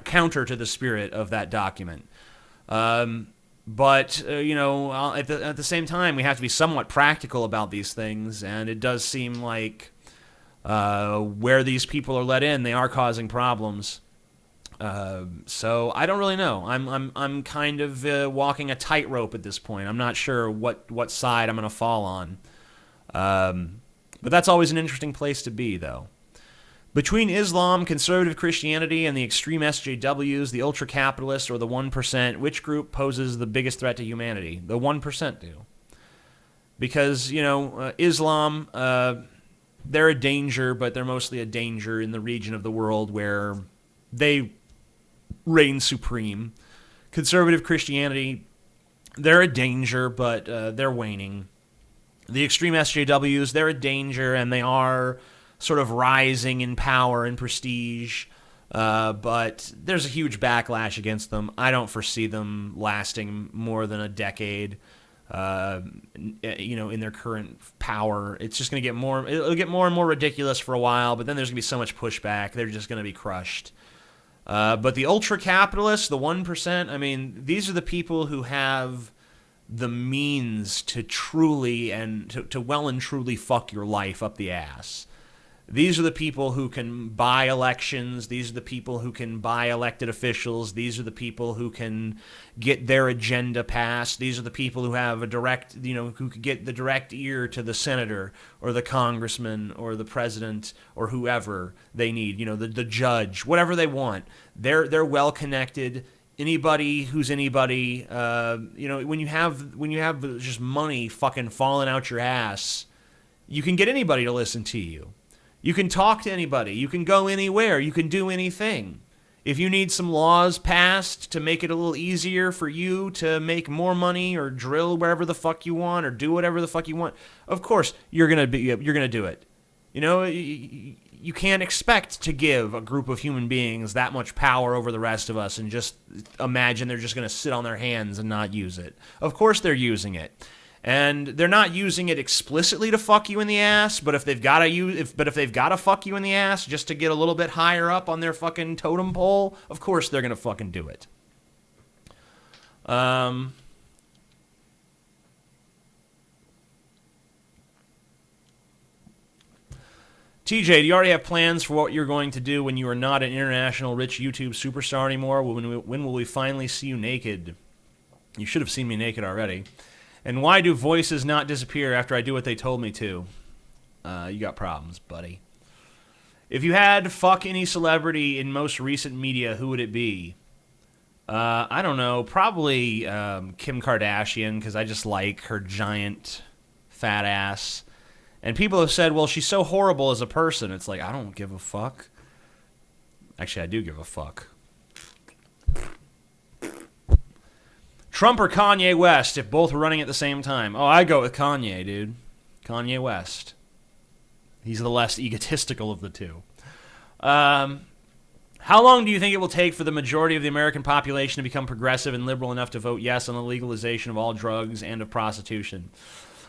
counter to the spirit of that document. But at the same time, we have to be somewhat practical about these things, and it does seem like where these people are let in, they are causing problems. So I don't really know. I'm kind of walking a tightrope at this point. I'm not sure what side I'm going to fall on. But that's always an interesting place to be, though. Between Islam, conservative Christianity, and the extreme SJWs, the ultra-capitalists, or the 1%, which group poses the biggest threat to humanity? The 1% do. Because, Islam, they're a danger, but they're mostly a danger in the region of the world where they reign supreme. Conservative Christianity, they're a danger, but they're waning. The extreme SJWs, they're a danger, and they are sort of rising in power and prestige, but there's a huge backlash against them. I don't foresee them lasting more than a decade, in their current power. It's just going to it'll get more and more ridiculous for a while, but then there's going to be so much pushback, they're just going to be crushed. But the ultra-capitalists, the 1%, these are the people who have the means to truly and to well and truly fuck your life up the ass. These are the people who can buy elections. These are the people who can buy elected officials. These are the people who can get their agenda passed. These are the people who have who could get the direct ear to the senator or the congressman or the president or whoever they need, the judge, whatever they want. They're well connected. Anybody who's anybody, when you have just money fucking falling out your ass, you can get anybody to listen to you. You can talk to anybody. You can go anywhere. You can do anything. If you need some laws passed to make it a little easier for you to make more money or drill wherever the fuck you want or do whatever the fuck you want, of course you're gonna do it. You can't expect to give a group of human beings that much power over the rest of us and just imagine they're just gonna sit on their hands and not use it. Of course they're using it. And they're not using it explicitly to fuck you in the ass, but if they've got to fuck you in the ass just to get a little bit higher up on their fucking totem pole, of course they're gonna fucking do it. TJ, do you already have plans for what you're going to do when you are not an international rich YouTube superstar anymore? When will we finally see you naked? You should have seen me naked already. And why do voices not disappear after I do what they told me to? You got problems, buddy. If you had to fuck any celebrity in most recent media, who would it be? I don't know. Probably Kim Kardashian, because I just like her giant fat ass. And people have said, well, she's so horrible as a person. It's like, I don't give a fuck. Actually, I do give a fuck. Trump or Kanye West, if both were running at the same time? Oh, I go with Kanye, dude. Kanye West. He's the less egotistical of the two. How long do you think it will take for the majority of the American population to become progressive and liberal enough to vote yes on the legalization of all drugs and of prostitution?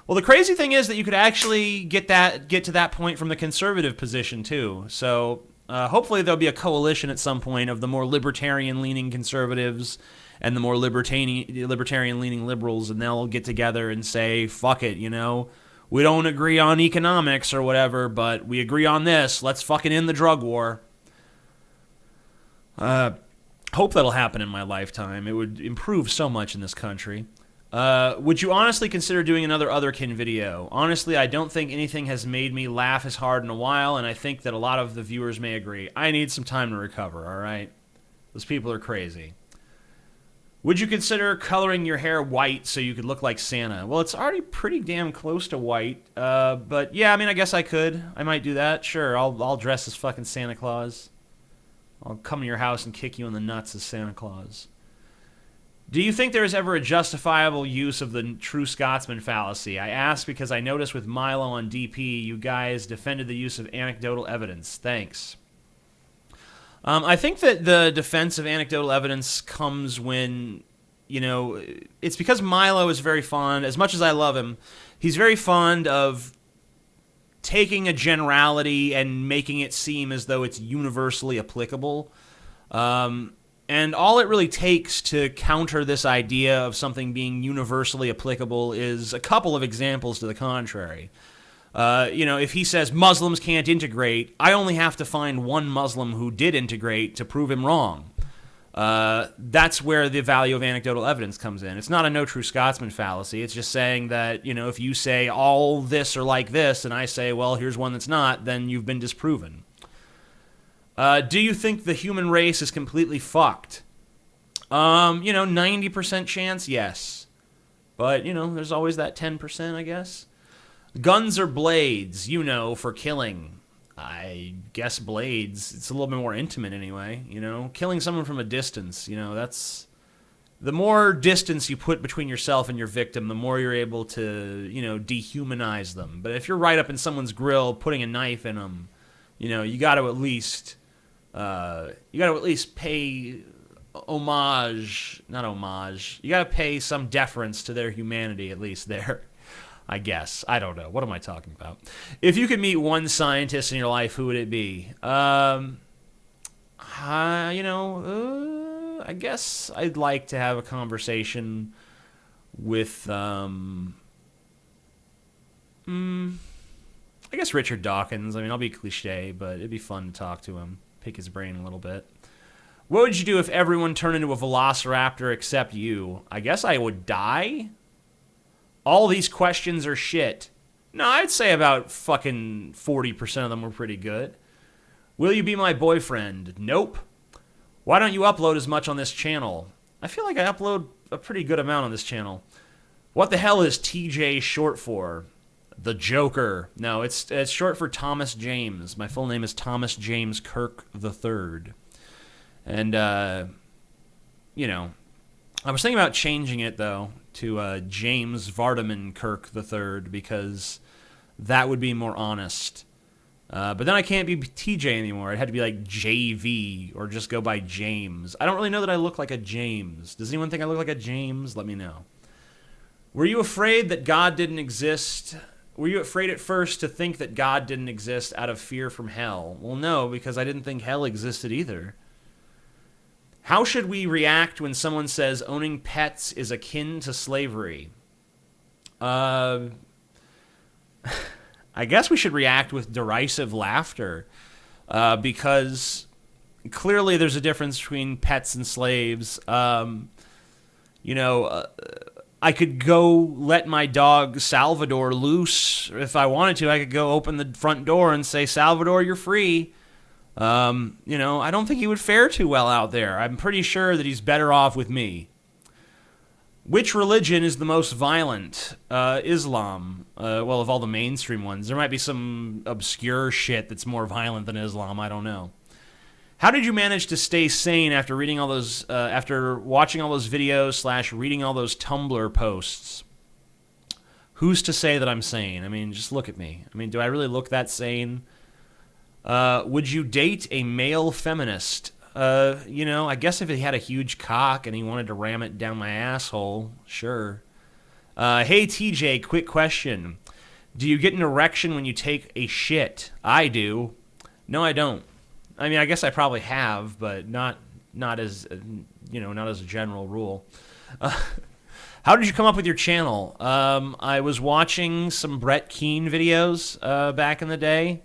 Well, the crazy thing is that you could actually get to that point from the conservative position, too. So hopefully there'll be a coalition at some point of the more libertarian-leaning conservatives and the more libertarian-leaning liberals, and they'll get together and say, fuck it, we don't agree on economics or whatever, but we agree on this. Let's fucking end the drug war. Hope that'll happen in my lifetime. It would improve so much in this country. Would you honestly consider doing another Otherkin video? Honestly, I don't think anything has made me laugh as hard in a while, and I think that a lot of the viewers may agree. I need some time to recover, all right? Those people are crazy. Would you consider coloring your hair white so you could look like Santa? Well, it's already pretty damn close to white. But yeah, I guess I could. I might do that. Sure, I'll dress as fucking Santa Claus. I'll come to your house and kick you in the nuts as Santa Claus. Do you think there is ever a justifiable use of the true Scotsman fallacy? I ask because I noticed with Milo on DP, you guys defended the use of anecdotal evidence. Thanks. I think that the defense of anecdotal evidence comes when, it's because Milo is very fond, as much as I love him, he's very fond of taking a generality and making it seem as though it's universally applicable. And all it really takes to counter this idea of something being universally applicable is a couple of examples to the contrary. If he says Muslims can't integrate, I only have to find one Muslim who did integrate to prove him wrong. That's where the value of anecdotal evidence comes in. It's not a no true Scotsman fallacy. It's just saying that, if you say all this are like this, and I say, well, here's one that's not, then you've been disproven. Do you think the human race is completely fucked? 90% chance, yes. But, there's always that 10%, I guess. Guns or blades, for killing. I guess blades. It's a little bit more intimate anyway, Killing someone from a distance, that's... The more distance you put between yourself and your victim, the more you're able to, dehumanize them. But if you're right up in someone's grill, putting a knife in them, you got to at least pay homage, not homage. You got to pay some deference to their humanity, at least there. I guess. I don't know. What am I talking about? If you could meet one scientist in your life, who would it be? I guess I'd like to have a conversation with, I guess Richard Dawkins. I mean, I'll be cliche, but it'd be fun to talk to him, pick his brain a little bit. What would you do if everyone turned into a velociraptor except you? I guess I would die? All these questions are shit. No, I'd say about fucking 40% of them were pretty good. Will you be my boyfriend? Nope. Why don't you upload as much on this channel? I feel like I upload a pretty good amount on this channel. What the hell is TJ short for? The Joker. No, it's short for Thomas James. My full name is Thomas James Kirk III. And, I was thinking about changing it, though, to James Vardaman Kirk III, because that would be more honest. But then I can't be TJ anymore. It had to be like JV, or just go by James. I don't really know that I look like a James. Does anyone think I look like a James? Let me know. Were you afraid that God didn't exist? Were you afraid at first to think that God didn't exist out of fear from hell? Well, no, because I didn't think hell existed either. How should we react when someone says owning pets is akin to slavery? I guess we should react with derisive laughter, because clearly there's a difference between pets and slaves. I could go let my dog Salvador loose if I wanted to. I could go open the front door and say, Salvador, you're free. I don't think he would fare too well out there. I'm pretty sure that he's better off with me. Which religion is the most violent? Islam. Well, of all the mainstream ones. There might be some obscure shit that's more violent than Islam. I don't know. How did you manage to stay sane after reading all those, after watching all those videos / reading all those Tumblr posts? Who's to say that I'm sane? I mean, just look at me. I mean, do I really look that sane? Would you date a male feminist? I guess if he had a huge cock and he wanted to ram it down my asshole, sure. Hey, TJ, quick question. Do you get an erection when you take a shit? I do. No, I don't. I mean, I guess I probably have, but not as, not as a general rule. How did you come up with your channel? I was watching some Brett Keane videos back in the day.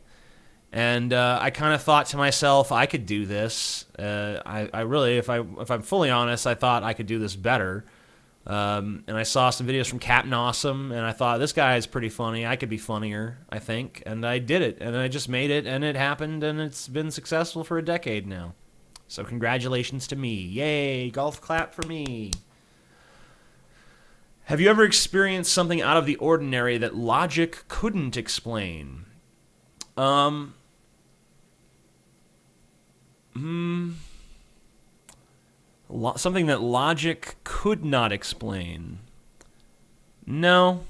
And I kind of thought to myself, I could do this. I really, if I'm fully honest, I thought I could do this better. And I saw some videos from Captain Awesome, and I thought, this guy is pretty funny. I could be funnier, I think. And I did it, and I just made it, and it happened, and it's been successful for a decade now. So congratulations to me. Yay, golf clap for me. Have you ever experienced something out of the ordinary that logic couldn't explain? Something that logic could not explain. No.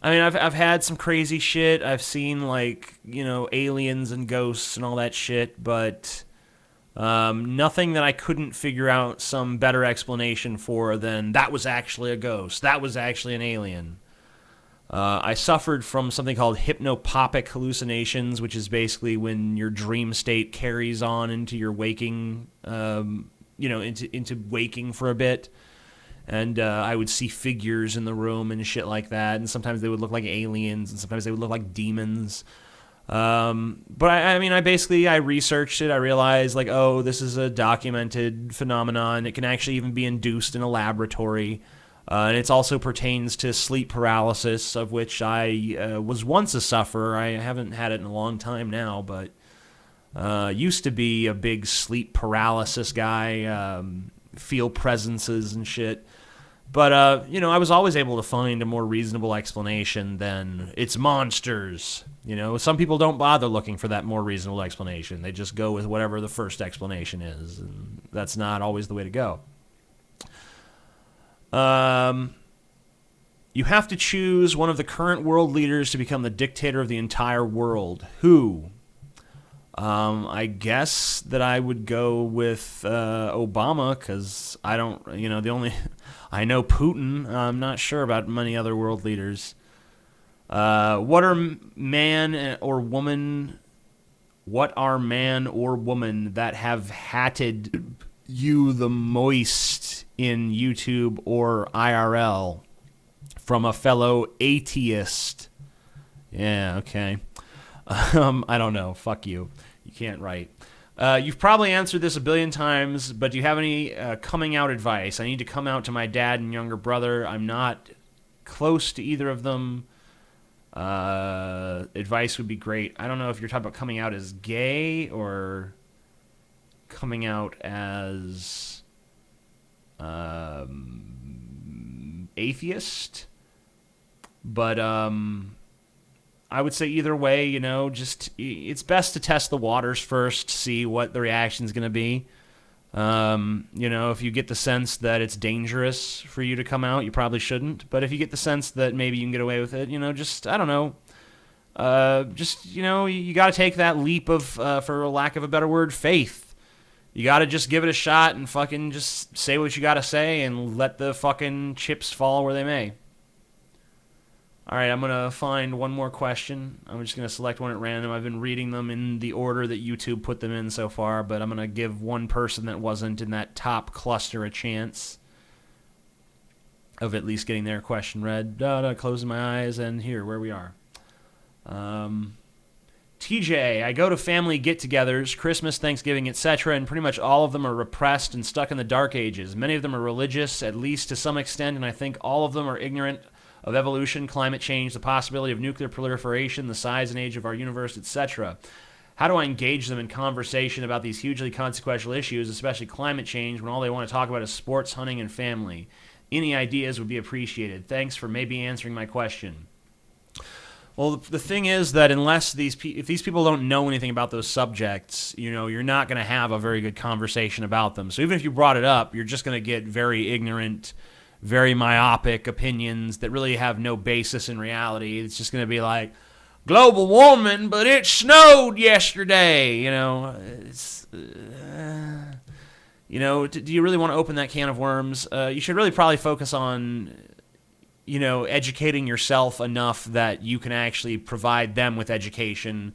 I mean, I've had some crazy shit. I've seen, aliens and ghosts and all that shit, but nothing that I couldn't figure out some better explanation for than that was actually a ghost. That was actually an alien. I suffered from something called hypnopopic hallucinations, which is basically when your dream state carries on into your waking, into waking for a bit. And I would see figures in the room and shit like that. And sometimes they would look like aliens, and sometimes they would look like demons. But I researched it. I realized, like, oh, this is a documented phenomenon. It can actually even be induced in a laboratory. And it also pertains to sleep paralysis, of which I was once a sufferer. I haven't had it in a long time now, but used to be a big sleep paralysis guy, feel presences and shit. But, I was always able to find a more reasonable explanation than it's monsters. Some people don't bother looking for that more reasonable explanation. They just go with whatever the first explanation is, and that's not always the way to go. You have to choose one of the current world leaders to become the dictator of the entire world. Who? I guess that I would go with Obama, because I don't, I know Putin. I'm not sure about many other world leaders. What are man or woman that have hatted you the most in YouTube or IRL? From a fellow atheist. Yeah, okay. I don't know. Fuck you. You can't write. You've probably answered this a billion times, but do you have any coming out advice? I need to come out to my dad and younger brother. I'm not close to either of them. Advice would be great. I don't know if you're talking about coming out as gay or coming out as atheist. But I would say either way, just it's best to test the waters first, see what the reaction is going to be. If you get the sense that it's dangerous for you to come out, you probably shouldn't. But if you get the sense that maybe you can get away with it, just, I don't know. You got to take that leap of, for lack of a better word, faith. You got to just give it a shot and fucking just say what you got to say and let the fucking chips fall where they may. All right, I'm going to find one more question. I'm just going to select one at random. I've been reading them in the order that YouTube put them in so far, but I'm going to give one person that wasn't in that top cluster a chance of at least getting their question read. Closing my eyes, and where we are. TJ, I go to family get-togethers, Christmas, Thanksgiving, etc., and pretty much all of them are repressed and stuck in the dark ages. Many of them are religious, at least to some extent, and I think all of them are ignorant of evolution, climate change, the possibility of nuclear proliferation, the size and age of our universe, etc. How do I engage them in conversation about these hugely consequential issues, especially climate change, when all they want to talk about is sports, hunting, and family? Any ideas would be appreciated. Thanks for maybe answering my question. Well, the thing is that if these people don't know anything about those subjects, you're not going to have a very good conversation about them. So even if you brought it up, you're just going to get very ignorant, very myopic opinions that really have no basis in reality. It's just going to be like, global warming, but it snowed yesterday. Do you really want to open that can of worms? You should really probably focus on, educating yourself enough that you can actually provide them with education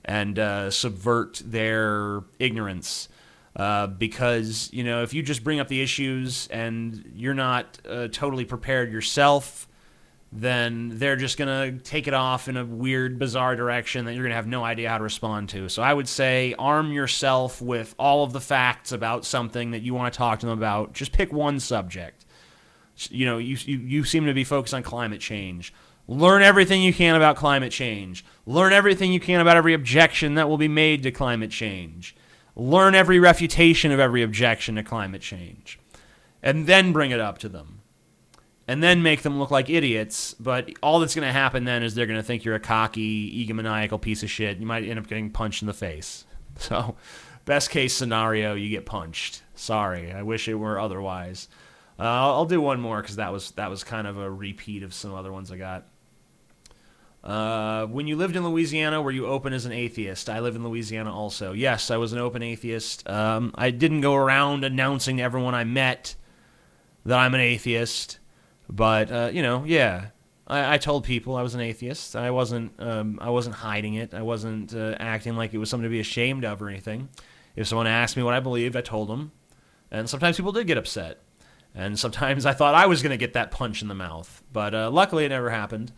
and subvert their ignorance. Because, if you just bring up the issues and you're not totally prepared yourself, then they're just going to take it off in a weird, bizarre direction that you're going to have no idea how to respond to. So I would say arm yourself with all of the facts about something that you want to talk to them about. Just pick one subject. You seem to be focused on climate change. Learn everything you can about climate change. Learn everything you can about every objection that will be made to climate change. Learn every refutation of every objection to climate change. And then bring it up to them. And then make them look like idiots, but all that's going to happen then is they're going to think you're a cocky, egomaniacal piece of shit. You might end up getting punched in the face. So, best case scenario, you get punched. Sorry, I wish it were otherwise. I'll do one more because that was kind of a repeat of some other ones I got. When you lived in Louisiana, were you open as an atheist? I live in Louisiana also. Yes, I was an open atheist. I didn't go around announcing to everyone I met that I'm an atheist. But, yeah. I told people I was an atheist. I wasn't hiding it. I wasn't acting like it was something to be ashamed of or anything. If someone asked me what I believed, I told them. And sometimes people did get upset. And sometimes I thought I was going to get that punch in the mouth. But luckily it never happened.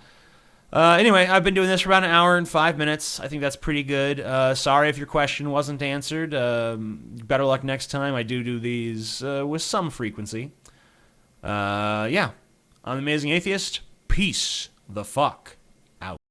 Anyway, I've been doing this for about an hour and 5 minutes. I think that's pretty good. Sorry if your question wasn't answered. Better luck next time. I do these with some frequency. Yeah. I'm the Amazing Atheist. Peace the fuck out.